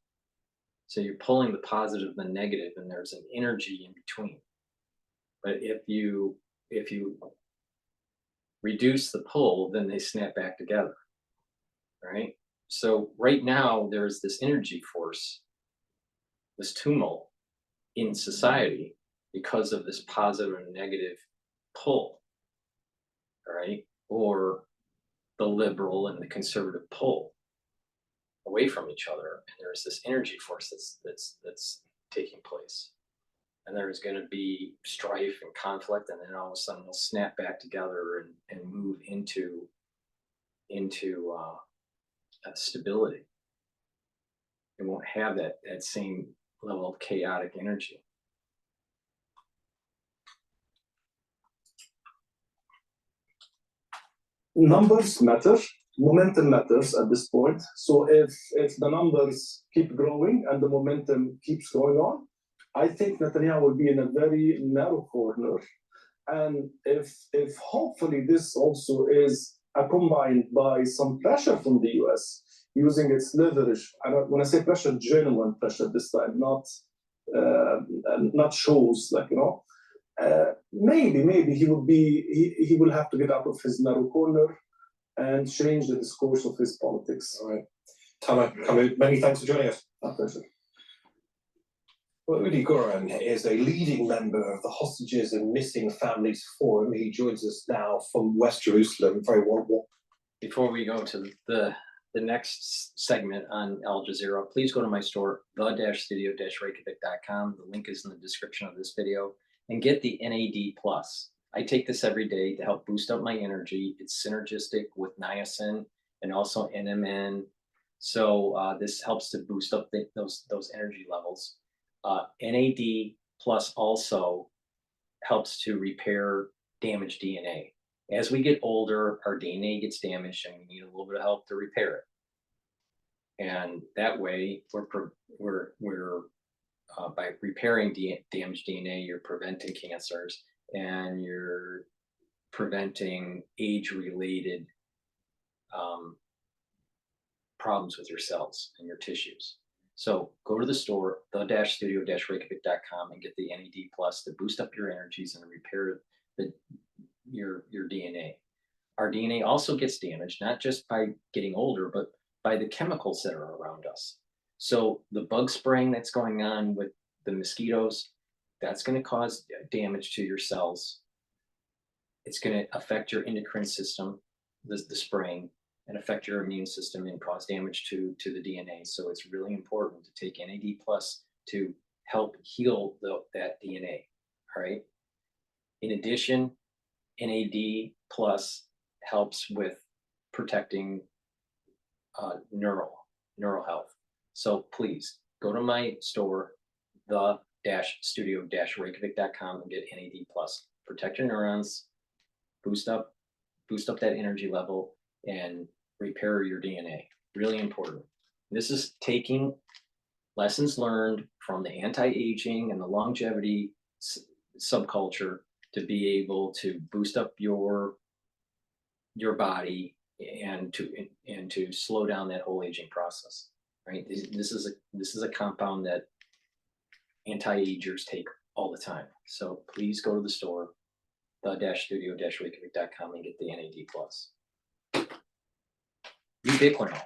So you're pulling the positive and the negative, and there's an energy in between. But if you reduce the pull, then they snap back together, right? So right now there's this energy force, this tumult in society because of this positive and negative pull, all right? Or the liberal and the conservative pull away from each other, and there's this energy force that's taking place. And there's going to be strife and conflict, and then all of a sudden they'll snap back together and move into stability. It won't have that same level of chaotic energy. numbers matter, momentum matters at this point. So if the numbers keep growing and the momentum keeps going on, I think Netanyahu will be in a very narrow corner. And if hopefully this also is accompanied by some pressure from the US using its leverage, when I say pressure, genuine pressure this time, not shows, like, you know, maybe he will have to get out of his narrow corner and change the discourse of his politics. All right. Tamer Kamut, many thanks for joining us. My pleasure. Well, Udi Goran is a leading member of the Hostages and Missing Families Forum. He joins us now from West Jerusalem. Very well. Before we go to the next segment on Al Jazeera, please go to my store, the-studio-reykjavik.com. The link is in the description of this video, and get the NAD+. I take this every day to help boost up my energy. It's synergistic with niacin and also NMN. So this helps to boost up those energy levels. NAD+ also helps to repair damaged DNA. As we get older, our DNA gets damaged and we need a little bit of help to repair it. And that way, by repairing damaged DNA, you're preventing cancers and you're preventing age-related problems with your cells and your tissues. So go to the store, the-studio-reykjavik.com, and get the NAD+ to boost up your energies and repair your DNA. Our DNA also gets damaged, not just by getting older, but by the chemicals that are around us. So the bug spraying that's going on with the mosquitoes, that's going to cause damage to your cells. It's going to affect your endocrine system, the spraying, and affect your immune system and cause damage to the DNA. So it's really important to take NAD+ to help heal that DNA, all right? In addition, NAD+ helps with protecting neural health. So please go to my store, the-studio-reykjavik.com, and get NAD+. Protect your neurons, boost up that energy level, and repair your DNA. Really important. This is taking lessons learned from the anti-aging and the longevity subculture to be able to boost up your body and to slow down that whole aging process. Right? This is a compound that anti-agers take all the time. So please go to the store, the-studio-reykjavik.com, and get the NAD+. Ubiquinol,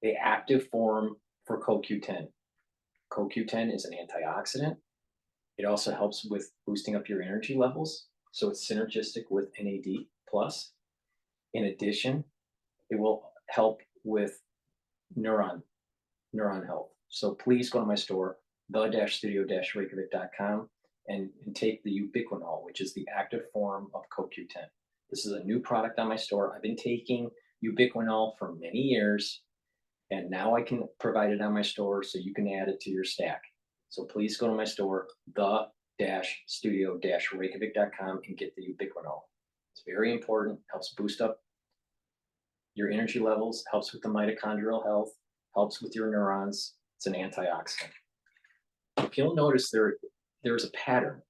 the active form for CoQ10. CoQ10 is an antioxidant. It also helps with boosting up your energy levels, so it's synergistic with NAD+. In addition, it will help with neuron health. So please go to my store, the-studio-reykjavik.com, and take the Ubiquinol, which is the active form of CoQ10. This is a new product on my store. I've been taking Ubiquinol for many years, and now I can provide it on my store so you can add it to your stack. So please go to my store, the-studio-reykjavik.com, and get the Ubiquinol. It's very important, helps boost up your energy levels, helps with the mitochondrial health, helps with your neurons. It's an antioxidant. If you'll notice, there's a pattern,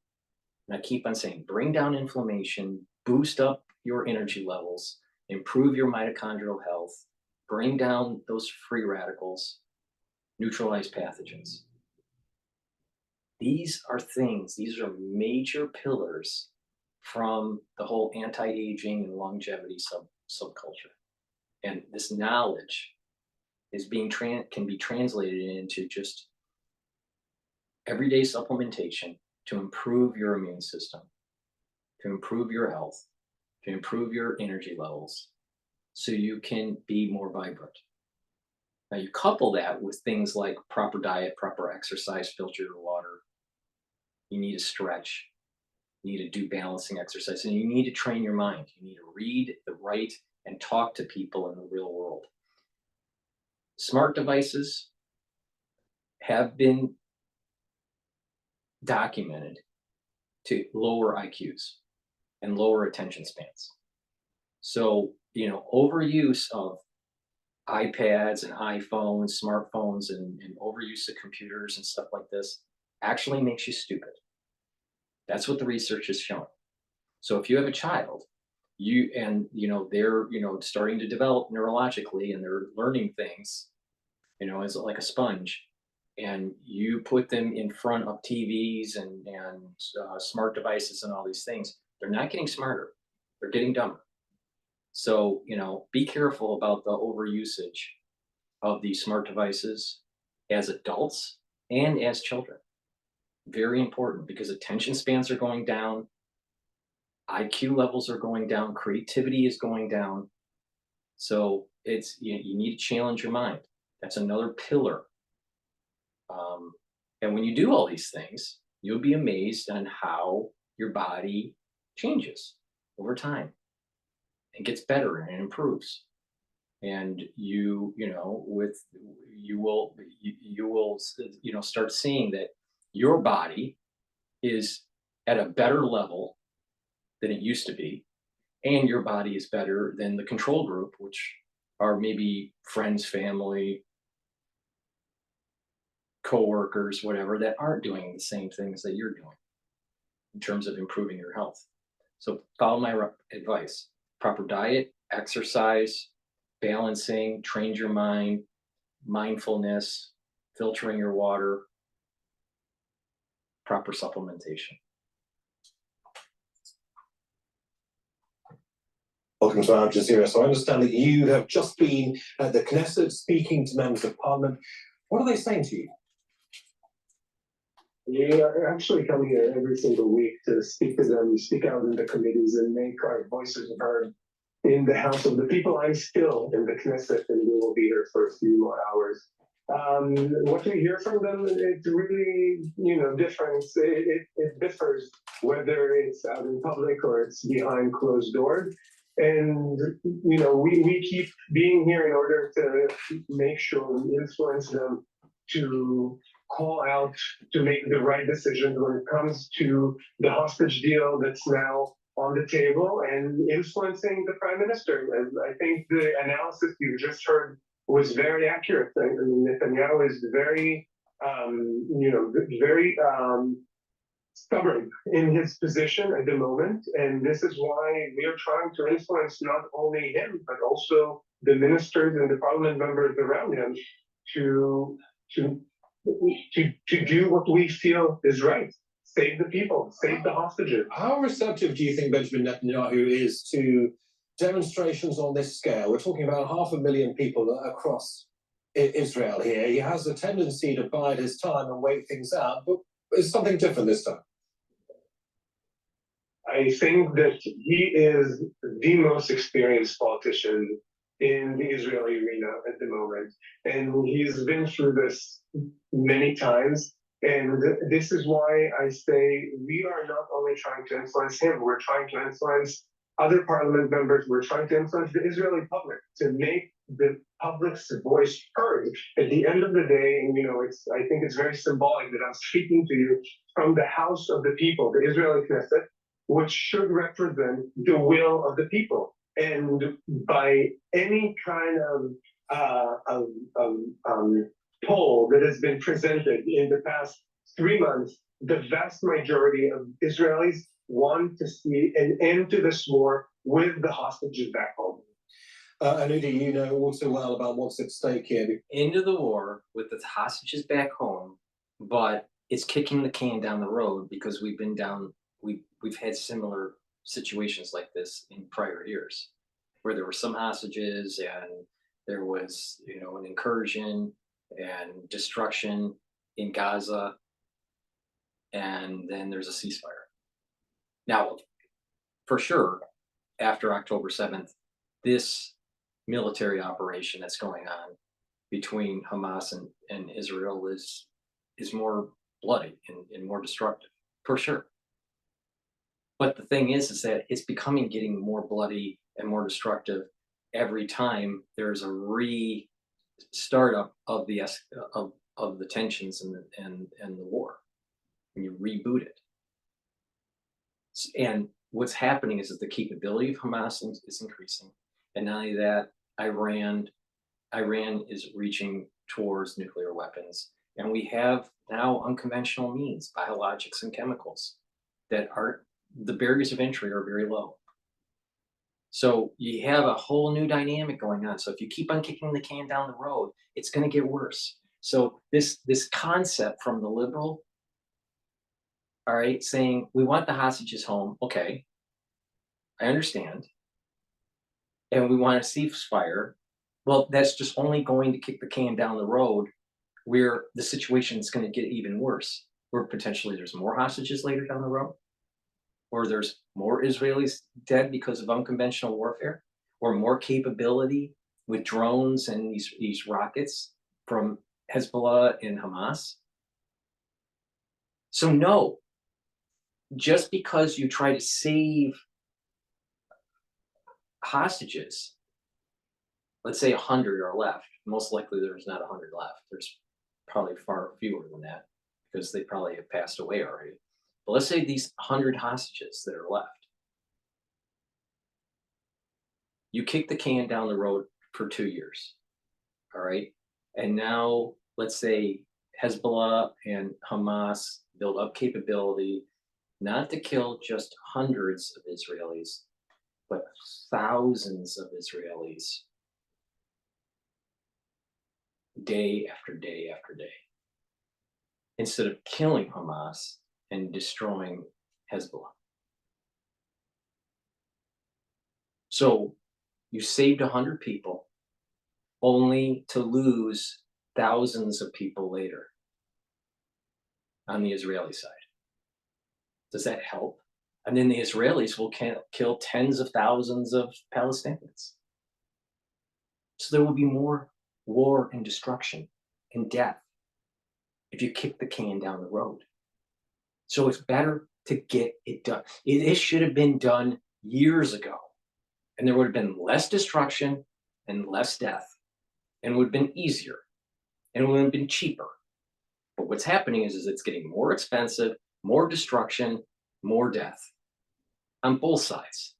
and I keep on saying, bring down inflammation, boost up your energy levels, improve your mitochondrial health, bring down those free radicals, neutralize pathogens. These are major pillars from the whole anti-aging and longevity subculture. And this knowledge can be translated into just everyday supplementation to improve your immune system, to improve your health, to improve your energy levels, so you can be more vibrant. Now you couple that with things like proper diet, proper exercise, filter your water. You need to stretch. You need to do balancing exercise, and you need to train your mind. You need to read, write, and talk to people in the real world. Smart devices have been documented to lower IQs and lower attention spans. So, overuse of iPads and iPhones, smartphones, and overuse of computers and stuff like this actually makes you stupid. That's what the research is showing. So if you have a child, they're starting to develop neurologically and they're learning things, as like a sponge, and you put them in front of TVs and smart devices and all these things, they're not getting smarter, they're getting dumber. So, be careful about the overusage of these smart devices as adults and as children. Very important because attention spans are going down, IQ levels are going down, creativity is going down. So you need to challenge your mind. That's another pillar. And when you do all these things, you'll be amazed on how your body changes over time and gets better and improves. And you will start seeing that your body is at a better level than it used to be, and your body is better than the control group, which are maybe friends, family, coworkers, whatever, that aren't doing the same things that you're doing in terms of improving your health. So follow my advice: proper diet, exercise, balancing, train your mind, mindfulness, filtering your water, proper supplementation. Welcome to Al Jazeera. So I understand that you have just been at the Knesset speaking to members of parliament. What are they saying to you? We are actually coming here every single week to speak to them, speak out in the committees, and make our voices heard in the House of the People. I'm still in the Knesset, and we will be here for a few more hours. What we hear from them, it's really, different. It differs whether it's out in public or it's behind closed doors. And, we keep being here in order to make sure we influence them to call out, to make the right decisions when it comes to the hostage deal that's now on the table and influencing the prime minister. And I think the analysis you just heard was very accurate. I mean, Netanyahu is very, very stubborn in his position at the moment. And this is why we are trying to influence not only him, but also the ministers and the parliament members around him to do what we feel is right. Save the people, save the hostages. How receptive do you think Benjamin Netanyahu is to demonstrations on this scale? We're talking about 500,000 people across Israel here. He has a tendency to bide his time and wait things out, but it's something different this time. I think that he is the most experienced politician in the Israeli arena at the moment. And he's been through this many times. And this is why I say we are not only trying to influence him, we're trying to influence other parliament members, we're trying to influence the Israeli public to make the public's voice heard. At the end of the day, and I think it's very symbolic that I'm speaking to you from the House of the People, the Israeli Knesset, which should represent the will of the people. And by any kind of poll that has been presented in the past 3 months, the vast majority of Israelis want to see an end to this war with the hostages back home. Anudi, you know all too well about what's at stake here. End of the war with the hostages back home, but it's kicking the can down the road because we've had similar situations like this in prior years, where there were some hostages and there was, an incursion and destruction in Gaza, and then there's a ceasefire. Now, for sure, after October 7th, this military operation that's going on between Hamas and Israel is more bloody and more destructive, for sure. But the thing is that it's getting more bloody and more destructive every time there's a startup of the tensions and the war, and you reboot it. And what's happening is that the capability of Hamas is increasing. And not only that, Iran is reaching towards nuclear weapons. And we have now unconventional means, biologics and chemicals, that are, the barriers of entry are very low. So you have a whole new dynamic going on. So if you keep on kicking the can down the road, it's going to get worse. So this concept from the liberal, all right, saying we want the hostages home. Okay, I understand. And we want a ceasefire. Well, that's just only going to kick the can down the road where the situation is going to get even worse, where potentially there's more hostages later down the road, or there's more Israelis dead because of unconventional warfare, or more capability with drones and these rockets from Hezbollah and Hamas. So no, just because you try to save hostages, let's say 100 are left, most likely there's not 100 left. There's probably far fewer than that because they probably have passed away already. But let's say these 100 hostages that are left. You kick the can down the road for 2 years, all right? And now let's say Hezbollah and Hamas build up capability not to kill just hundreds of Israelis, but thousands of Israelis day after day after day, instead of killing Hamas and destroying Hezbollah. So you saved 100 people only to lose thousands of people later on the Israeli side. Does that help? And then the Israelis will kill tens of thousands of Palestinians. So there will be more war and destruction and death if you kick the can down the road. So it's better to get it done. It should have been done years ago, and there would have been less destruction and less death, and it would have been easier, and it would have been cheaper. But what's happening is it's getting more expensive, more destruction, more death on both sides.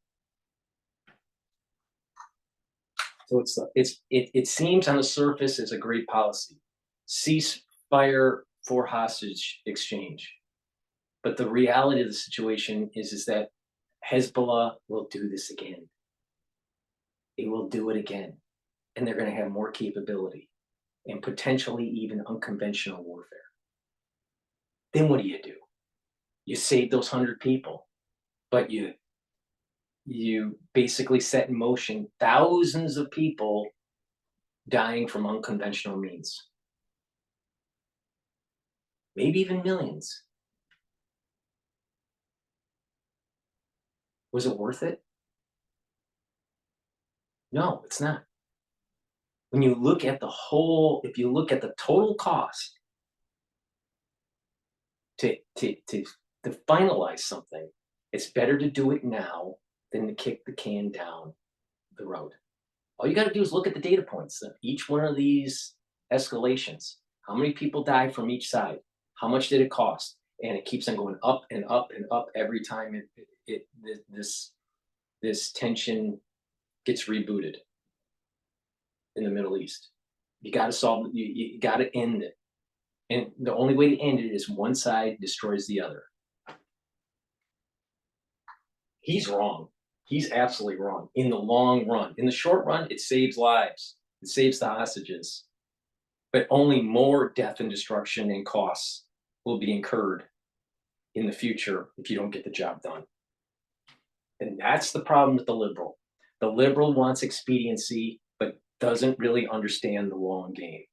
So it seems on the surface as a great policy. Ceasefire for hostage exchange. But the reality of the situation is that Hezbollah will do this again. It will do it again. And they're going to have more capability and potentially even unconventional warfare. Then what do? You save those 100 people, but you basically set in motion thousands of people dying from unconventional means. Maybe even millions. Was it worth it? No, it's not. When you look at the whole, if you look at the total cost to finalize something, it's better to do it now than to kick the can down the road. All you got to do is look at the data points of each one of these escalations. How many people died from each side? How much did it cost? And it keeps on going up and up and up every time this tension gets rebooted in the Middle East. You got to solve it. You got to end it. And the only way to end it is one side destroys the other. He's wrong. He's absolutely wrong in the long run. In the short run, it saves lives. It saves the hostages. But only more death and destruction and costs will be incurred in the future if you don't get the job done. And that's the problem with the liberal. The liberal wants expediency, but doesn't really understand the long game.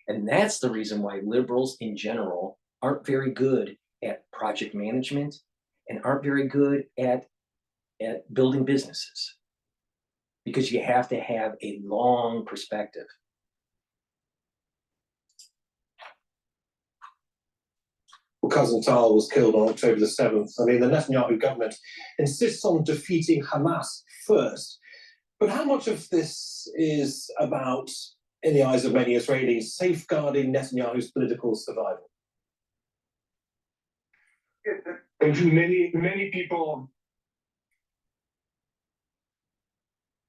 And that's the reason why liberals in general aren't very good at project management and aren't very good at building businesses, because you have to have a long perspective. Well, Cousin Tal was killed on October the 7th. I mean, the Netanyahu government insists on defeating Hamas first. But how much of this is about, in the eyes of many Israelis, safeguarding Netanyahu's political survival? Many people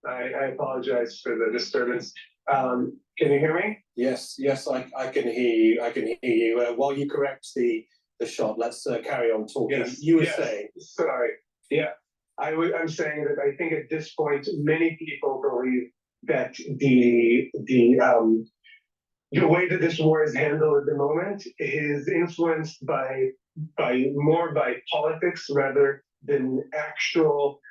I apologize for the disturbance. Can you hear me? Yes, I can hear you. I can hear you. While you correct the shot, let's carry on talking. Yes. You were yes. saying. Sorry. Yeah. I'm saying that I think at this point, many people believe that the way that this war is handled at the moment is influenced by politics rather than actual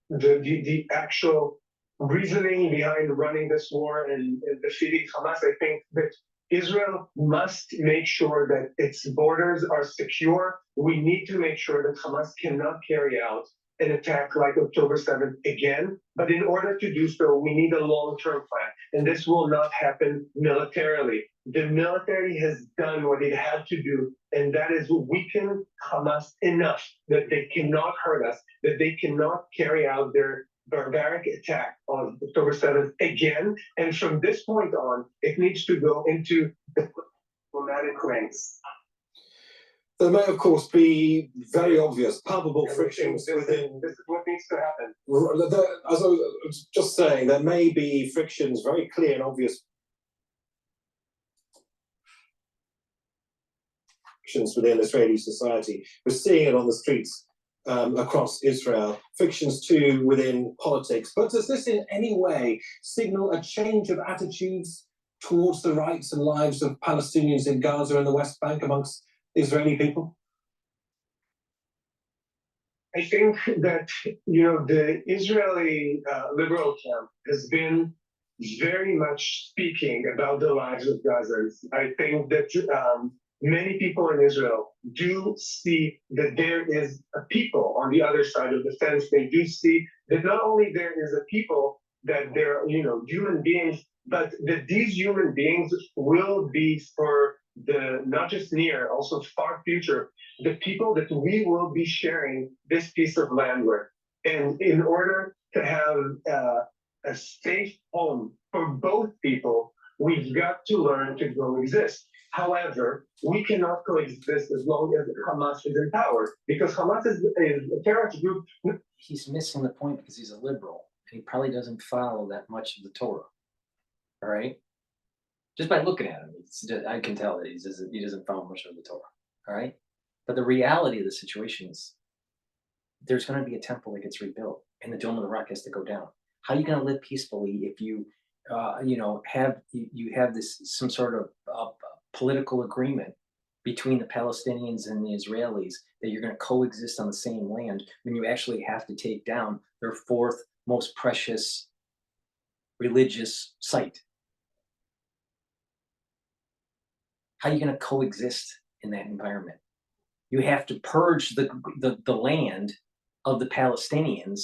the actual reasoning behind running this war and defeating Hamas. I think that Israel must make sure that its borders are secure. We need to make sure that Hamas cannot carry out an attack like October 7th again. But in order to do so, we need a long-term plan. And this will not happen militarily. The military has done what it had to do, and that is weaken Hamas enough that they cannot hurt us, that they cannot carry out their barbaric attack on October 7th again. And from this point on, it needs to go into the diplomatic ranks. There may, of course, be very obvious, palpable frictions within. This is what needs to happen. As I was just saying, there may be frictions, very clear and obvious frictions within Israeli society. We're seeing it on the streets across Israel, frictions too within politics. But does this in any way signal a change of attitudes towards the rights and lives of Palestinians in Gaza and the West Bank amongst Israeli people? I think that, the Israeli liberal camp has been very much speaking about the lives of Gazans. I think that many people in Israel do see that there is a people on the other side of the fence. They do see that not only there is a people, that they're, human beings, but that these human beings will be for the not just near, also far future, the people that we will be sharing this piece of land with. And in order to have a safe home for both people, we've got to learn to coexist. However, we cannot coexist as long as Hamas is in power, because Hamas is a terrorist group. He's missing the point because he's a liberal. And he probably doesn't follow that much of the Torah. All right? Just by looking at him, I can tell that he doesn't follow much of the Torah. All right? But the reality of the situation is there's going to be a temple that gets rebuilt, and the Dome of the Rock has to go down. How are you going to live peacefully if you, have this some sort of political agreement between the Palestinians and the Israelis that you're going to coexist on the same land when you actually have to take down their fourth most precious religious site? How are you going to coexist in that environment? You have to purge the land of the Palestinians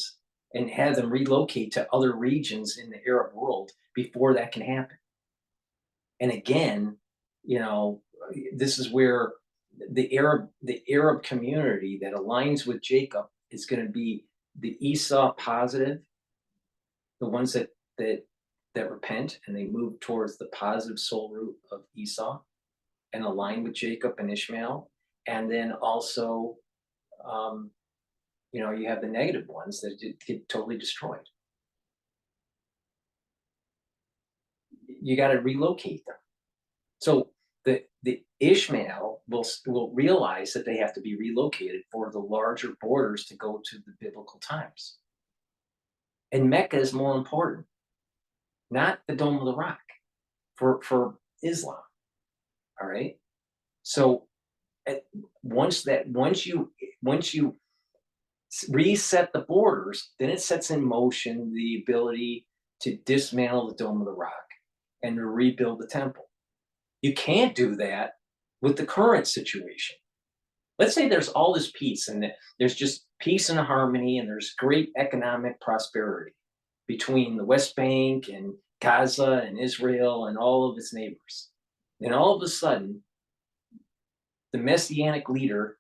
and have them relocate to other regions in the Arab world before that can happen. And again, this is where the Arab community that aligns with Jacob is going to be the Esau positive, the ones that repent and they move towards the positive soul root of Esau and align with Jacob and Ishmael. And then also, you have the negative ones that get totally destroyed. You got to relocate them. So the Ishmael will realize that they have to be relocated for the larger borders to go to the biblical times. And Mecca is more important, not the Dome of the Rock, for Islam. All right. So once you reset the borders, then it sets in motion the ability to dismantle the Dome of the Rock and to rebuild the temple. You can't do that with the current situation. Let's say there's all this peace and there's just peace and harmony and there's great economic prosperity between the West Bank and Gaza and Israel and all of its neighbors. And all of a sudden, the Messianic leader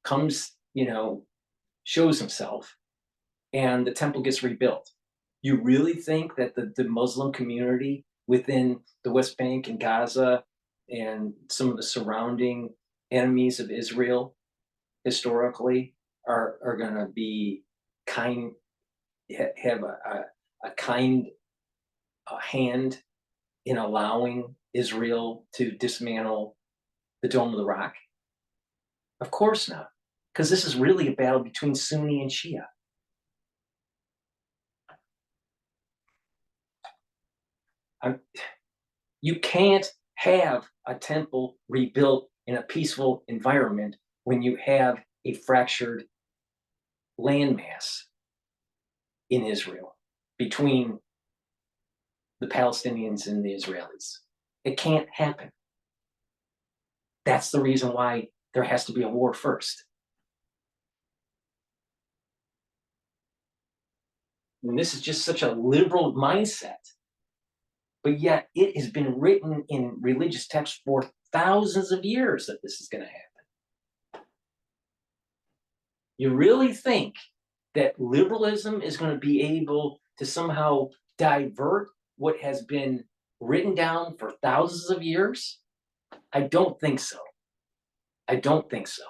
comes, shows himself, and the temple gets rebuilt. You really think that the Muslim community within the West Bank and Gaza and some of the surrounding enemies of Israel historically are going to be have a kind hand in allowing Israel to dismantle the Dome of the Rock? Of course not, because this is really a battle between Sunni and Shia. You can't have a temple rebuilt in a peaceful environment when you have a fractured landmass in Israel between the Palestinians and the Israelis. It can't happen. That's the reason why there has to be a war first. And this is just such a liberal mindset. But yet it has been written in religious texts for thousands of years that this is going to happen. You really think that liberalism is going to be able to somehow divert what has been written down for thousands of years? I don't think so. I don't think so.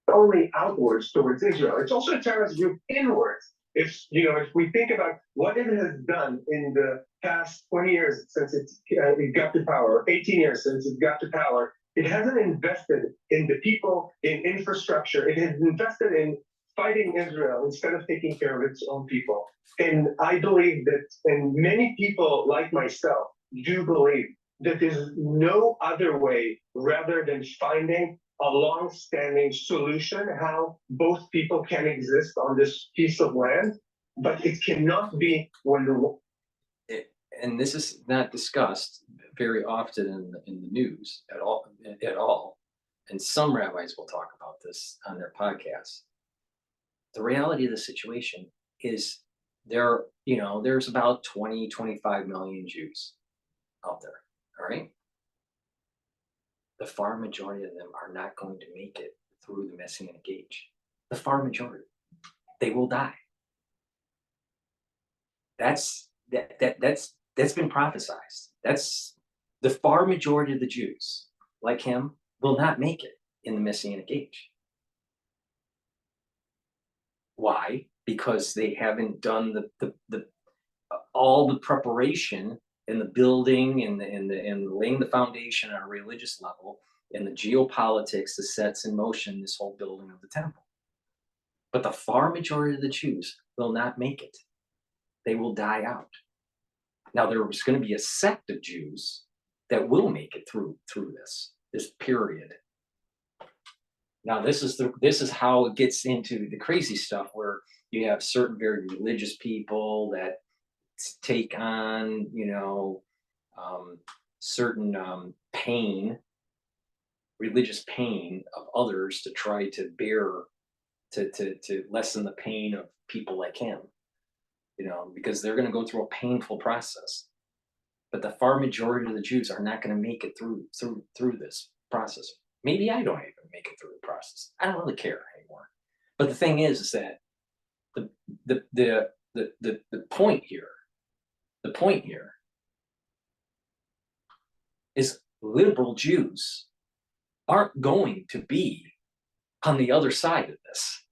Only outwards towards Israel. It's also a terrorist group inwards. If we think about what it has done in the past 20 years since it got to power, 18 years since it got to power, it hasn't invested in the people, in infrastructure. It has invested in fighting Israel instead of taking care of its own people. And I believe that, and many people like myself do believe that there's no other way rather than finding a long-standing solution how both people can exist on this piece of land, but it cannot be when the and this is not discussed very often in the news at all. And some rabbis will talk about this on their podcasts. The reality of the situation is there's about 20, 25 million Jews out there, all right? The far majority of them are not going to make it through the Messianic age. The far majority. They will die. That's been prophesized. That's the far majority of the Jews, like him, will not make it in the Messianic age. Why? Because they haven't done all the preparation and the building and laying the foundation on a religious level and the geopolitics that sets in motion this whole building of the temple. But the far majority of the Jews will not make it. They will die out. Now there's going to be a sect of Jews that will make it through this period. Now this is how it gets into the crazy stuff where you have certain very religious people that take on certain religious pain of others to try to bear to lessen the pain of people like him, because they're going to go through a painful process. But the far majority of the Jews are not going to make it through this process. Maybe I don't even make it through the process. I don't really care anymore. But the thing is that the point here is liberal Jews aren't going to be on the other side of this.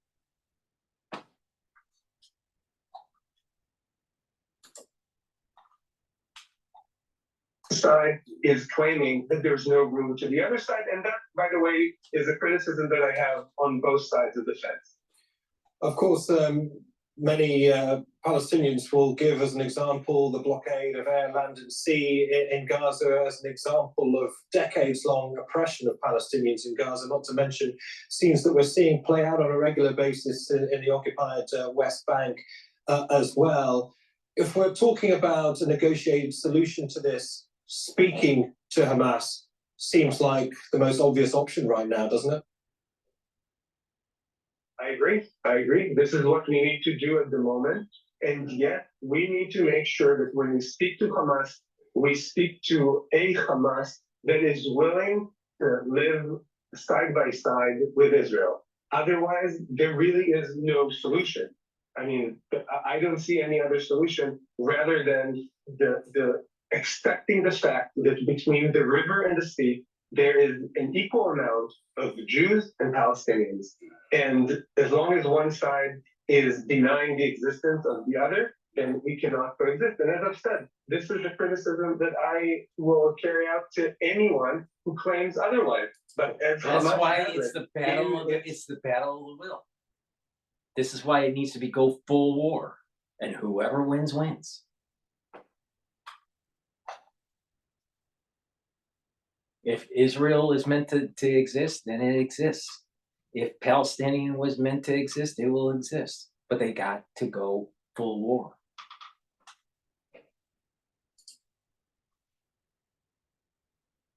Side is claiming that there's no room to the other side, and that, by the way, is a criticism that I have on both sides of the fence. Of course, many Palestinians will give as an example the blockade of air, land and sea in Gaza as an example of decades-long oppression of Palestinians in Gaza, not to mention scenes that we're seeing play out on a regular basis in the occupied West Bank as well. If we're talking about a negotiated solution to this, speaking to Hamas seems like the most obvious option right now, doesn't it? I agree. This is what we need to do at the moment. And yet we need to make sure that when we speak to Hamas, we speak to a Hamas that is willing to live side by side with Israel. Otherwise, there really is no solution. I mean, I don't see any other solution rather than the accepting the fact that between the river and the sea, there is an equal amount of Jews and Palestinians. And as long as one side is denying the existence of the other, then we cannot coexist. And as I've said, this is a criticism that I will carry out to anyone who claims otherwise. But as That's Hamas why has it's it the battle of in it's the battle of the will. This is why it needs to be go full war, and whoever wins wins. If Israel is meant to exist, then it exists. If Palestinian was meant to exist, it will exist. But they got to go full war.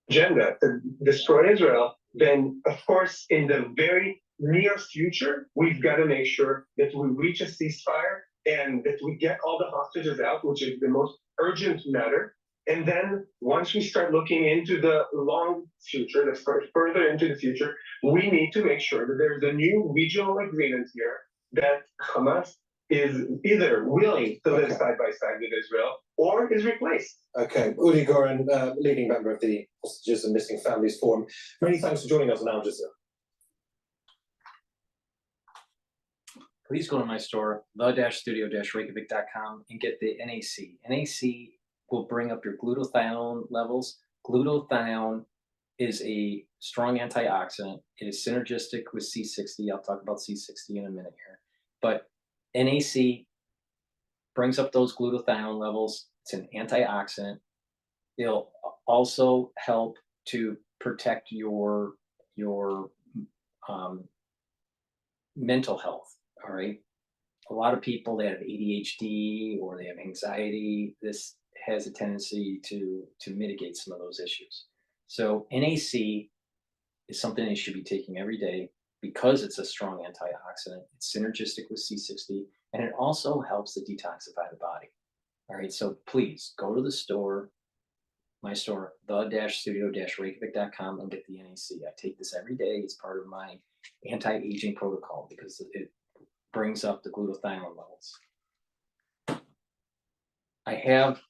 agenda to destroy Israel, then of course in the very near future, we've got to make sure that we reach a ceasefire and that we get all the hostages out, which is the most urgent matter. And then once we start looking into the long future, that's further into the future, we need to make sure that there's a new regional agreement here that Hamas is either willing to live side by side with Israel or is replaced. Okay, Udi Goran, leading member of the Hostages and Missing Families Forum. Many thanks for joining us on Al Jazeera. Please go to my store, the-studio-reykjavik.com, and get the NAC. NAC will bring up your glutathione levels. Glutathione is a strong antioxidant. It is synergistic with C60. I'll talk about C60 in a minute here. But NAC brings up those glutathione levels. It's an antioxidant. It'll also help to protect your mental health. All right. A lot of people that have ADHD or they have anxiety, this has a tendency to mitigate some of those issues. So NAC is something they should be taking every day because it's a strong antioxidant. It's synergistic with C60, and it also helps to detoxify the body. All right, so please go to the store, my store, the-studio-reykjavik.com, and get the NAC. I take this every day. It's part of my anti-aging protocol because it brings up the glutathione levels. I have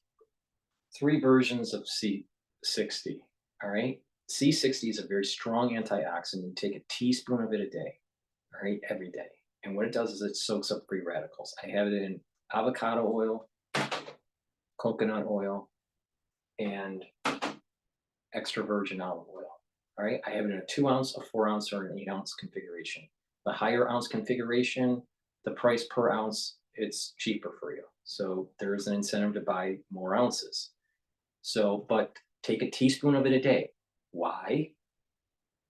3 versions of C60, all right? C60 is a very strong antioxidant. You take a teaspoon of it a day, all right, every day. And what it does is it soaks up free radicals. I have it in avocado oil, coconut oil, and extra virgin olive oil, all right? I have it in a 2-ounce, a 4-ounce, or an 8-ounce configuration. The higher ounce configuration, the price per ounce, it's cheaper for you. So there is an incentive to buy more ounces. So, but take a teaspoon of it a day. Why?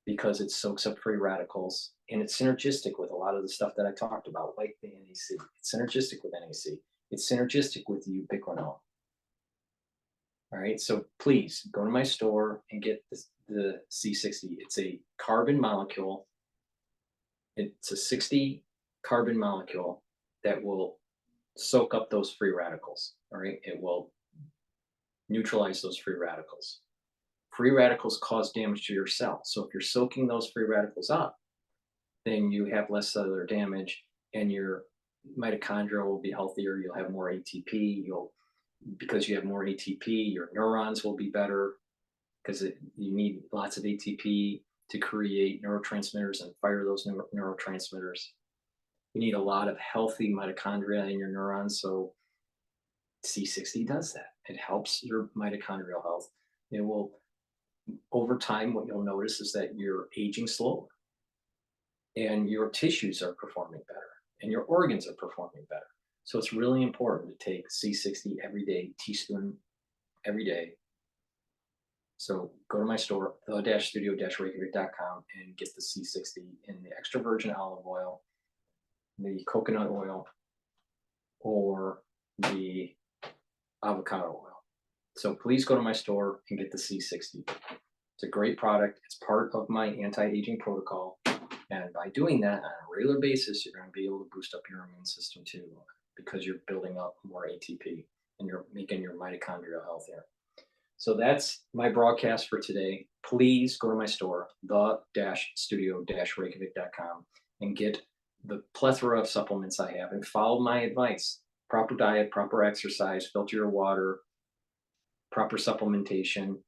Because it soaks up free radicals and it's synergistic with a lot of the stuff that I talked about, like the NAC. It's synergistic with NAC. It's synergistic with the ubiquinol. All right, so please go to my store and get the C60. It's a carbon molecule. It's a 60 carbon molecule that will soak up those free radicals. All right, it will neutralize those free radicals. Free radicals cause damage to your cells. So if you're soaking those free radicals up, then you have less cellular damage and your mitochondria will be healthier. You'll have more ATP. Because you have more ATP, your neurons will be better because you need lots of ATP to create neurotransmitters and fire those neurotransmitters. You need a lot of healthy mitochondria in your neurons. So C60 does that. It helps your mitochondrial health. It will, over time, what you'll notice is that you're aging slower and your tissues are performing better and your organs are performing better. So it's really important to take C60 every day, teaspoon every day. So go to my store, the-studio-reykjavik.com, and get the C60 in the extra virgin olive oil, the coconut oil, or the avocado oil. So please go to my store and get the C60. It's a great product. It's part of my anti-aging protocol. And by doing that on a regular basis, you're going to be able to boost up your immune system too, because you're building up more ATP and you're making your mitochondria healthier. So that's my broadcast for today. Please go to my store, the-studio-reykjavik.com, and get the plethora of supplements I have and follow my advice. Proper diet, proper exercise, filter your water, proper supplementation.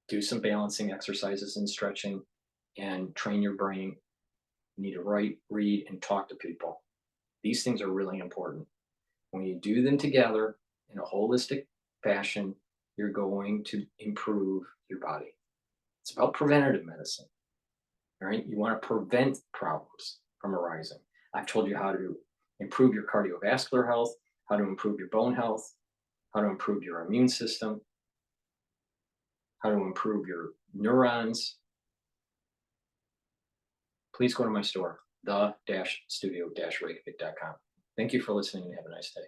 do some balancing exercises and stretching, and train your brain. You need to write, read, and talk to people. These things are really important. When you do them together in a holistic fashion, you're going to improve your body. It's about preventative medicine. All right, you want to prevent problems from arising. I've told you how to improve your cardiovascular health, how to improve your bone health, how to improve your immune system, how to improve your neurons. Please go to my store, the-studio-reykjavik.com. Thank you for listening and have a nice day.